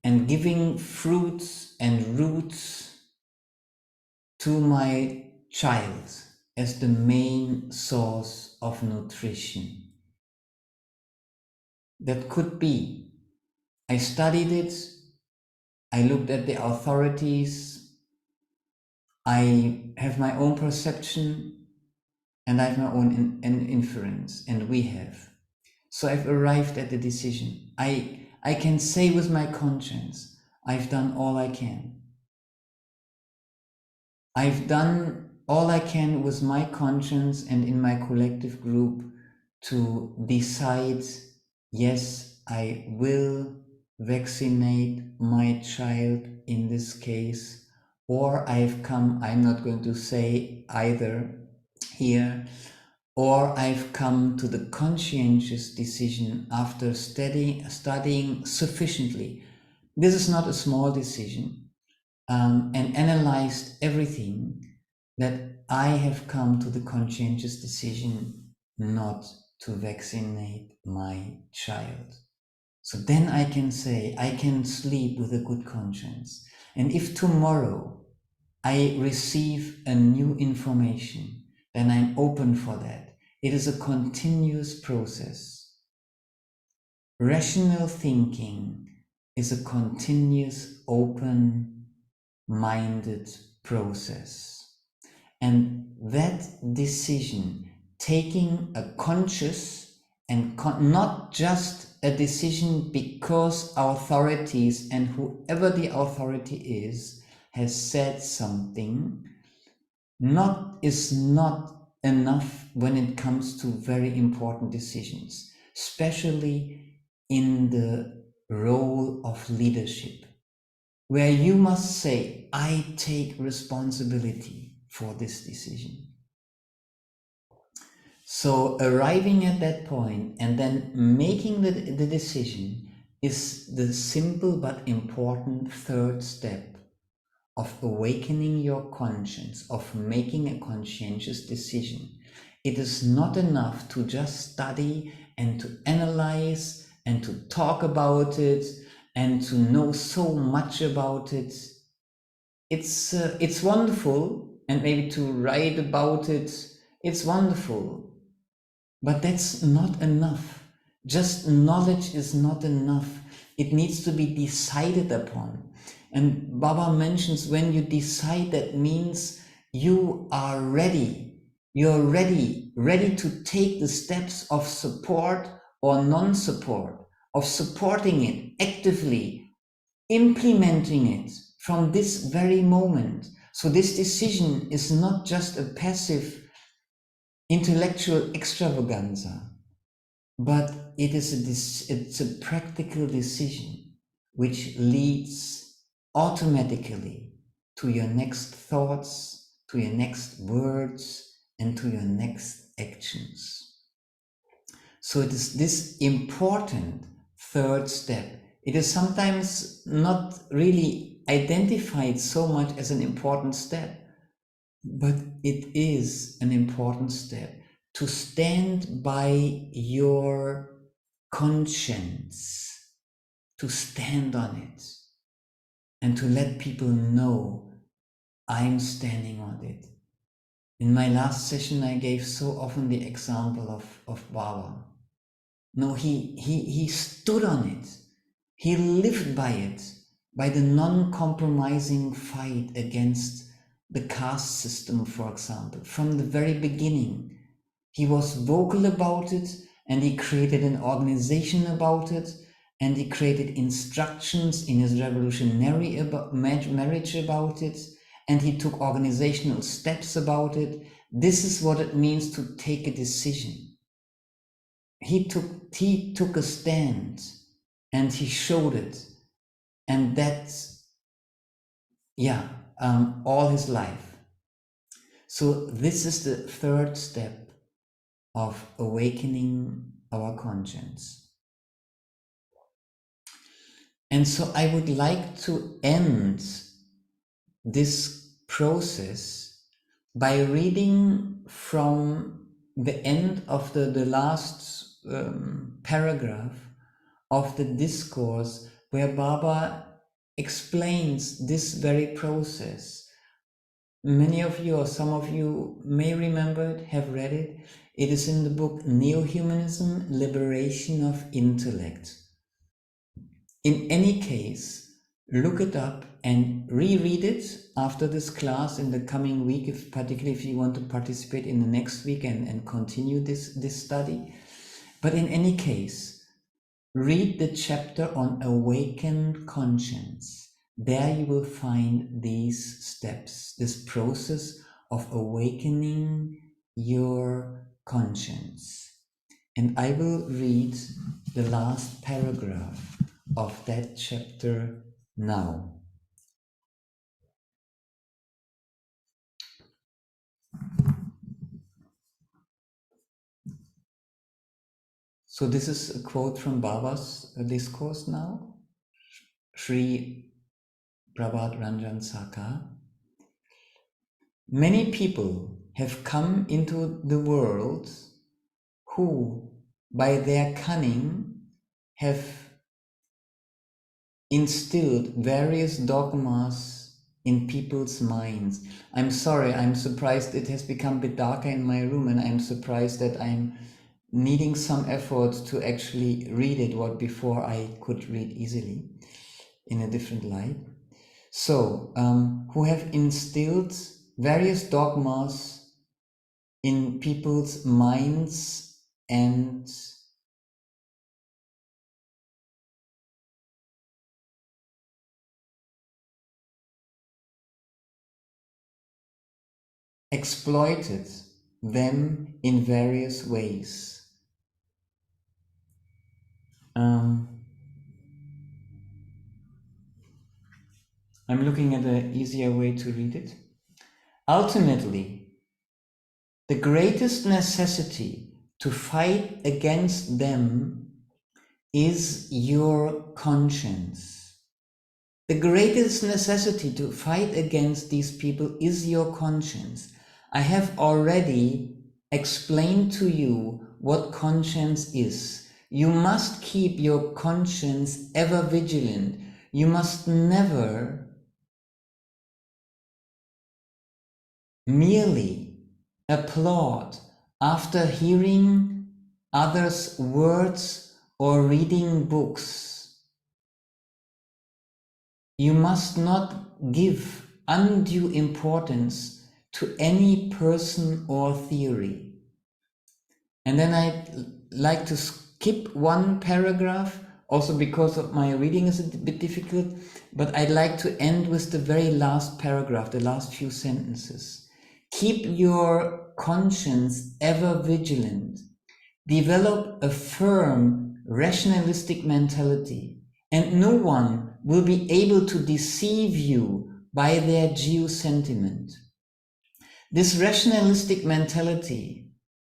and giving fruits and roots to my child as the main source of nutrition. That could be. I studied it, I looked at the authorities, I have my own perception, and I have my own inference, and we have. So I've arrived at the decision. I can say with my conscience, I've done all I can. I've done all I can with my conscience and in my collective group to decide, yes, I will vaccinate my child in this case, or I'm not going to say either here, or I've come to the conscientious decision after studying sufficiently. This is not a small decision, and analyzed everything, that I have come to the conscientious decision not to vaccinate my child. So then I can say, I can sleep with a good conscience. And if tomorrow I receive a new information, then I'm open for that. It is a continuous process. Rational thinking is a continuous, open-minded process. And that decision, taking a conscious and not just a decision because authorities and whoever the authority is has said something, is not enough when it comes to very important decisions, especially in the role of leadership, where you must say, I take responsibility for this decision. So arriving at that point and then making the decision is the simple but important third step of awakening your conscience, of making a conscientious decision. It is not enough to just study and to analyze and to talk about it and to know so much about it. It's wonderful, and maybe to write about it, it's wonderful, but that's not enough. Just knowledge is not enough. It needs to be decided upon. And Baba mentions, when you decide, that means you are ready. You're ready to take the steps of support or non-support, of supporting it actively, implementing it from this very moment. So this decision is not just a passive intellectual extravaganza, but it's a practical decision which leads automatically to your next thoughts, to your next words, and to your next actions. So it is this important third step. It is sometimes not really identified so much as an important step, but it is an important step to stand by your conscience, to stand on it, and to let people know, I'm standing on it. In my last session, I gave so often the example of Baba. No, he stood on it. He lived by it, by the non-compromising fight against the caste system, for example. From the very beginning, he was vocal about it, and he created an organization about it, and he created instructions in his revolutionary marriage about it, and he took organizational steps about it. This is what it means to take a decision. He took a stand, and he showed it, and that's all his life. So this is the third step of awakening our conscience. And so I would like to end this process by reading from the end of the last paragraph of the discourse, where Baba explains this very process. Many of you, or some of you, may remember it, have read it. It is in the book Neo-Humanism, Liberation of Intellect. In any case, look it up and reread it after this class in the coming week, particularly if you want to participate in the next week and continue this study. But in any case, read the chapter on awakened conscience. There you will find these steps, this process of awakening your conscience. And I will read the last paragraph of that chapter now. So this is a quote from Baba's discourse now, Sri Prabhat Ranjan Saka. Many people have come into the world who, by their cunning, have instilled various dogmas in people's minds. I'm sorry, I'm surprised it has become a bit darker in my room, and I'm surprised that I'm needing some effort to actually read it, what before I could read easily in a different light. So, who have instilled various dogmas in people's minds and exploited them in various ways. I'm looking at an easier way to read it. Ultimately, the greatest necessity to fight against them is your conscience. The greatest necessity to fight against these people is your conscience. I have already explained to you what conscience is. You must keep your conscience ever vigilant. You must never merely applaud after hearing others' words or reading books. You must not give undue importance to any person or theory. And then I'd like to skip one paragraph, also because of my reading is a bit difficult, but I'd like to end with the very last paragraph, the last few sentences. Keep your conscience ever vigilant. Develop a firm, rationalistic mentality, and no one will be able to deceive you by their geo-sentiment. This rationalistic mentality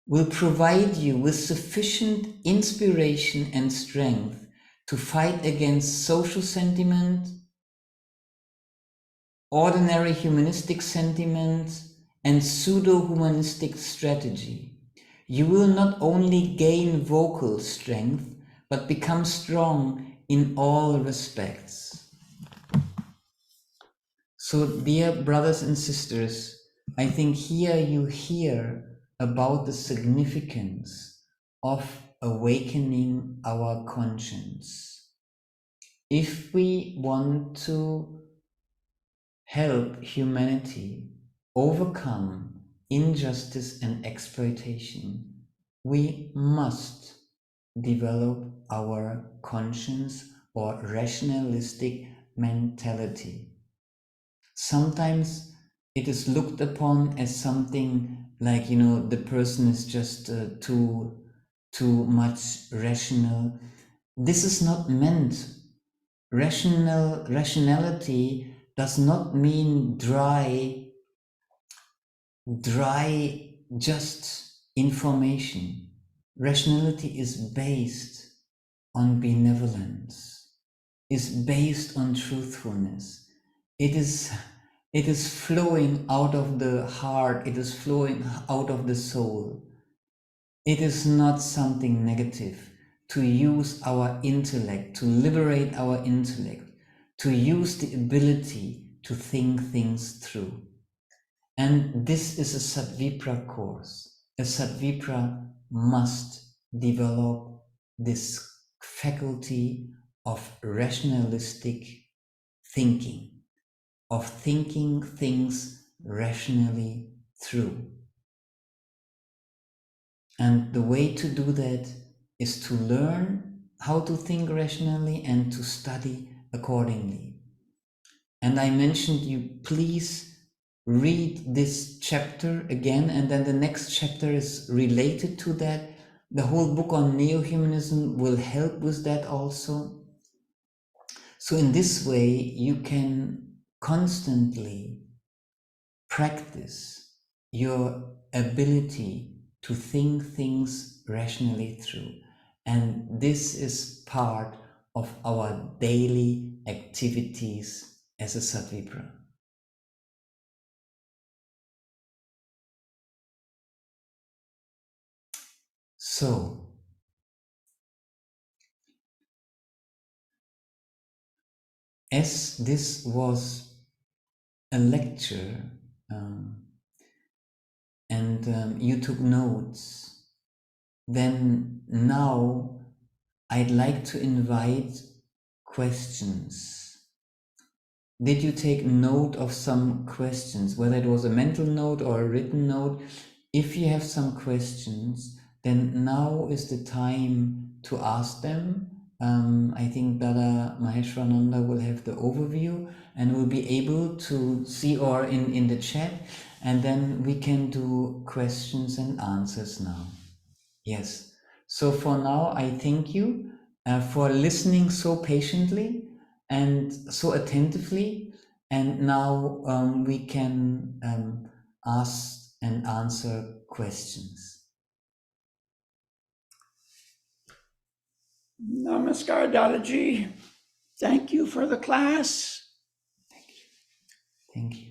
will provide you with sufficient inspiration and strength to fight against social sentiment, ordinary humanistic sentiment, and pseudo-humanistic strategy. You will not only gain vocal strength, but become strong in all respects. So, dear brothers and sisters, I think here you hear about the significance of awakening our conscience. If we want to help humanity overcome injustice and exploitation, we must develop our conscience or rationalistic mentality. Sometimes it is looked upon as something like, the person is just too much rational. This is not meant. Rationality does not mean dry just information. Rationality is based on benevolence, is based on truthfulness. It is flowing out of the heart, it is flowing out of the soul. It is not something negative to use our intellect, to liberate our intellect, to use the ability to think things through. And this is a Satvipra course. A Satvipra must develop this faculty of rationalistic thinking, of thinking things rationally through. And the way to do that is to learn how to think rationally and to study accordingly. And I mentioned you please read this chapter again, and then the next chapter is related to that. The whole book on neo-humanism will help with that also. So in this way, you can constantly practice your ability to think things rationally through. And this is part of our daily activities as a Sattvipra. So, as this was a lecture and you took notes, then now I'd like to invite questions. Did you take note of some questions, whether it was a mental note or a written note? If you have some questions, then now is the time to ask them. I think Dada Maheshwarananda will have the overview and will be able to see or in the chat, and then we can do questions and answers now. Yes. So for now, I thank you for listening so patiently and so attentively. And now we can ask and answer questions. Namaskar, Dadaji. Thank you for the class. Thank you.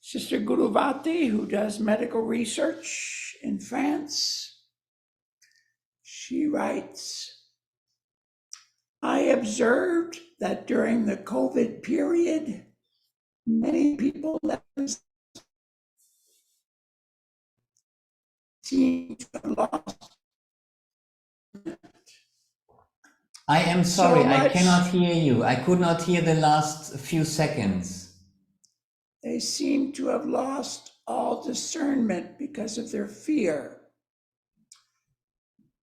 Sister Guruvati, who does medical research in France, she writes, I observed that during the COVID period, many people seem to have lost I am sorry, so I much. cannot hear you. I could not hear the last few seconds. They seem to have lost all discernment because of their fear.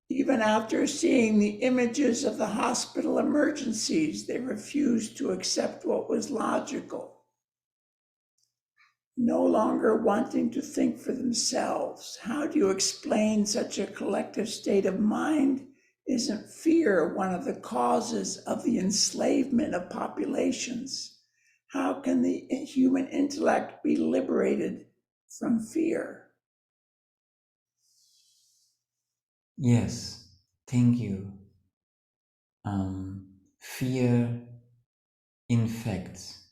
Even after seeing the images of the hospital emergencies, they refused to accept what was logical. No longer wanting to think for themselves. How do you explain such a collective state of mind? Isn't fear one of the causes of the enslavement of populations? How can the human intellect be liberated from fear? Yes, thank you. Fear infects,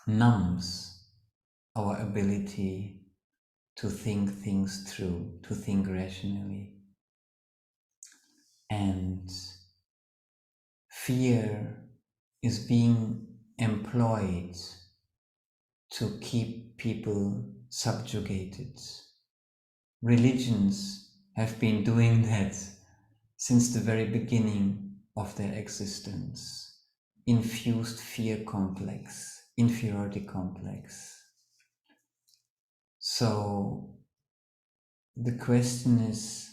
numbs our ability to think things through, to think rationally. And fear is being employed to keep people subjugated. Religions have been doing that since the very beginning of their existence. Infused fear complex, inferiority complex. So the question is,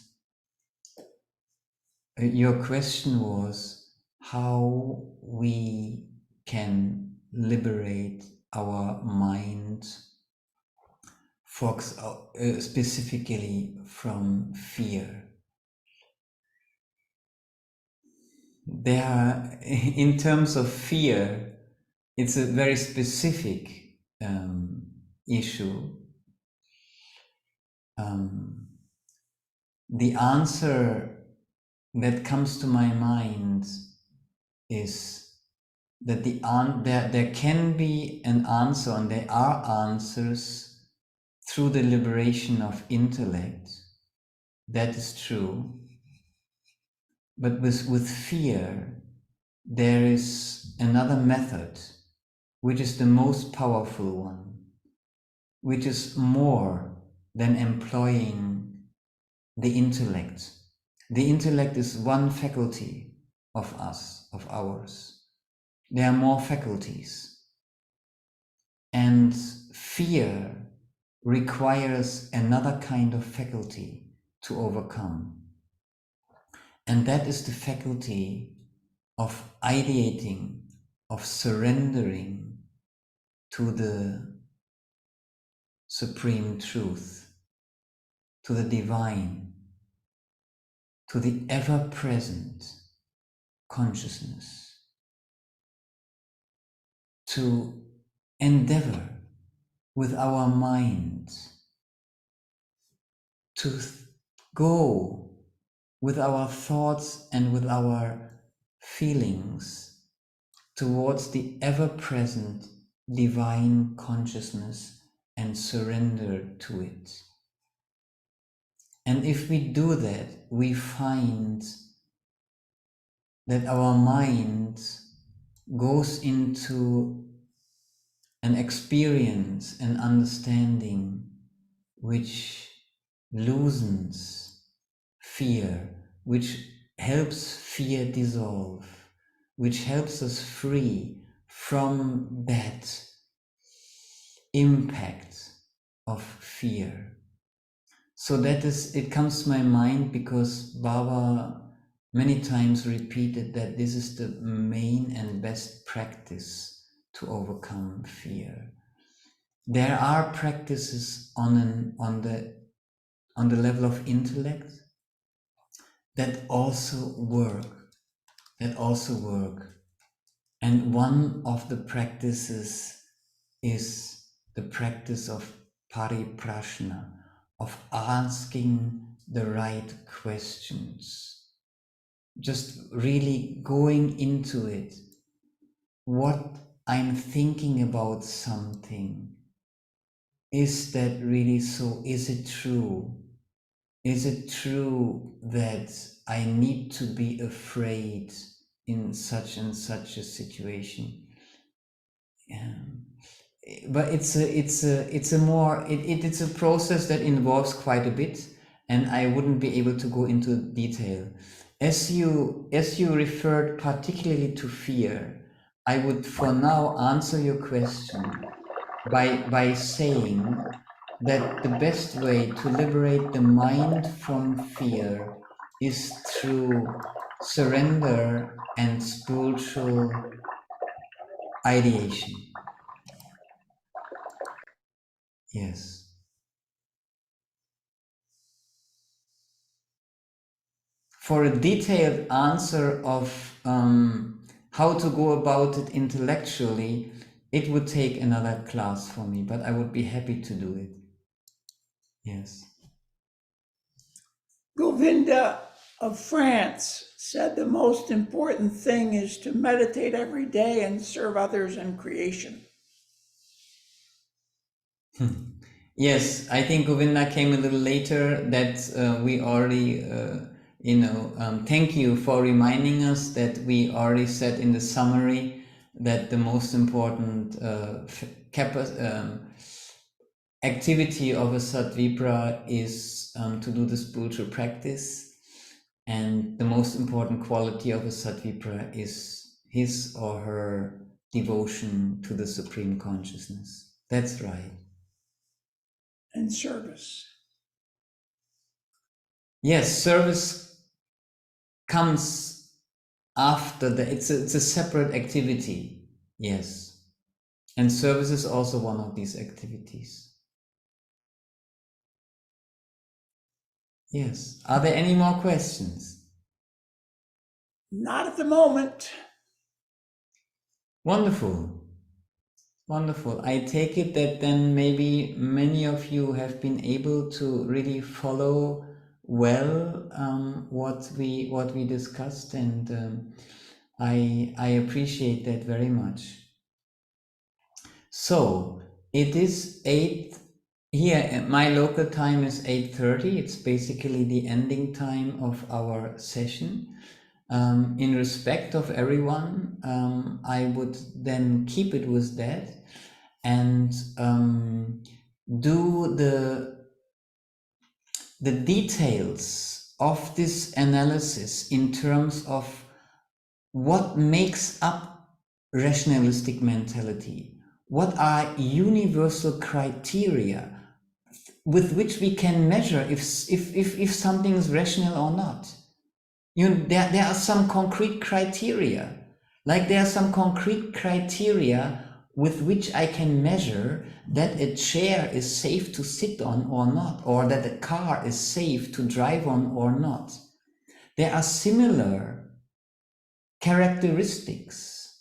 your question was how we can liberate our mind specifically from fear. There are, in terms of fear, it's a very specific issue. The answer that comes to my mind is that there can be an answer, and there are answers through the liberation of intellect. That is true. But with fear, there is another method, which is the most powerful one, which is more than employing the intellect. The intellect is one faculty of us, of ours. There are more faculties. And fear requires another kind of faculty to overcome. And that is the faculty of ideating, of surrendering to the supreme truth, to the divine, to the ever-present consciousness, to endeavor with our minds to go with our thoughts and with our feelings towards the ever-present divine consciousness and surrender to it. And if we do that, we find that our mind goes into an experience, an understanding which loosens fear, which helps fear dissolve, which helps us free from that impact of fear. So that is, it comes to my mind because Baba many times repeated that this is the main and best practice to overcome fear. There are practices on the level of intellect that also work, And one of the practices is the practice of pariprashna, of asking the right questions. Just really going into it. What I'm thinking about something, is that really so? Is it true? Is it true that I need to be afraid in such and such a situation? But it's a process that involves quite a bit, and I wouldn't be able to go into detail. As you referred particularly to fear, I would for now answer your question by saying that the best way to liberate the mind from fear is through surrender and spiritual ideation. Yes. For a detailed answer of how to go about it intellectually, it would take another class for me, but I would be happy to do it. Yes. Govinda of France said the most important thing is to meditate every day and serve others and creation. Yes, I think Govinda came a little later. That we already, thank you for reminding us that we already said in the summary that the most important activity of a Satvipra is to do the spiritual practice, and the most important quality of a Satvipra is his or her devotion to the Supreme Consciousness. That's right. And service. Yes, service comes after it's a separate activity. Yes. And service is also one of these activities. Yes. Are there any more questions? Not at the moment. Wonderful. Wonderful. I take it that then maybe many of you have been able to really follow well what we discussed, and I appreciate that very much. So it is 8 here. My local time is 8:30. It's basically the ending time of our session. In respect of everyone, I would then keep it with that and do the details of this analysis in terms of what makes up rationalistic mentality. What are universal criteria with which we can measure if something is rational or not? There are some concrete criteria. Like there are some concrete criteria with which I can measure that a chair is safe to sit on or not, or that a car is safe to drive on or not. There are similar characteristics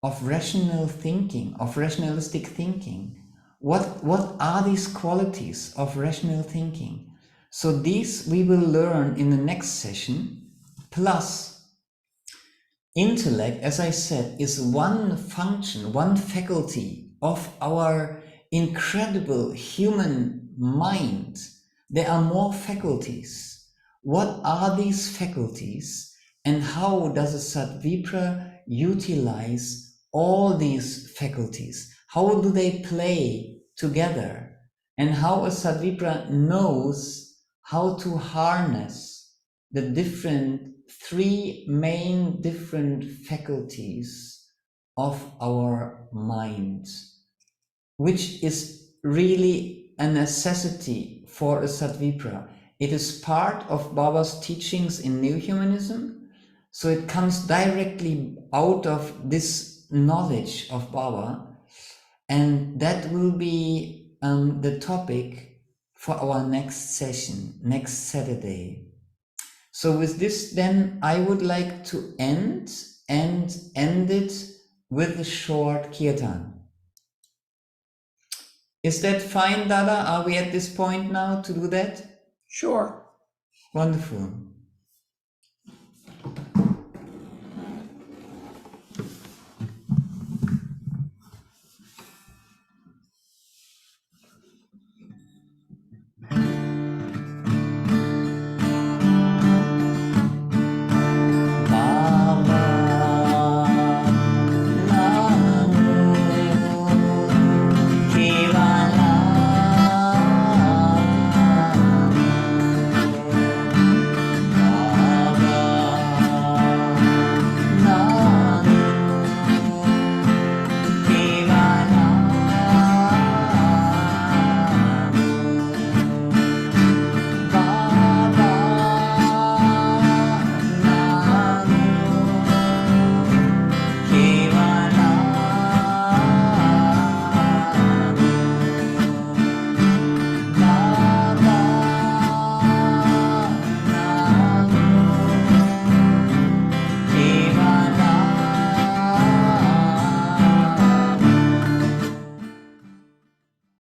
of rational thinking, of rationalistic thinking. What are these qualities of rational thinking? So these we will learn in the next session. Plus, intellect, as I said, is one function, one faculty of our incredible human mind. There are more faculties. What are these faculties, and how does a Satvipra utilize all these faculties? How do they play together? And how a Satvipra knows how to harness the different three main different faculties of our minds, which is really a necessity for a Satvipra. It is part of Baba's teachings in New Humanism, so it comes directly out of this knowledge of Baba, and that will be the topic for our next session, next Saturday. So with this, then I would like to end it with a short kirtan. Is that fine, Dada? Are we at this point now to do that? Sure. Wonderful.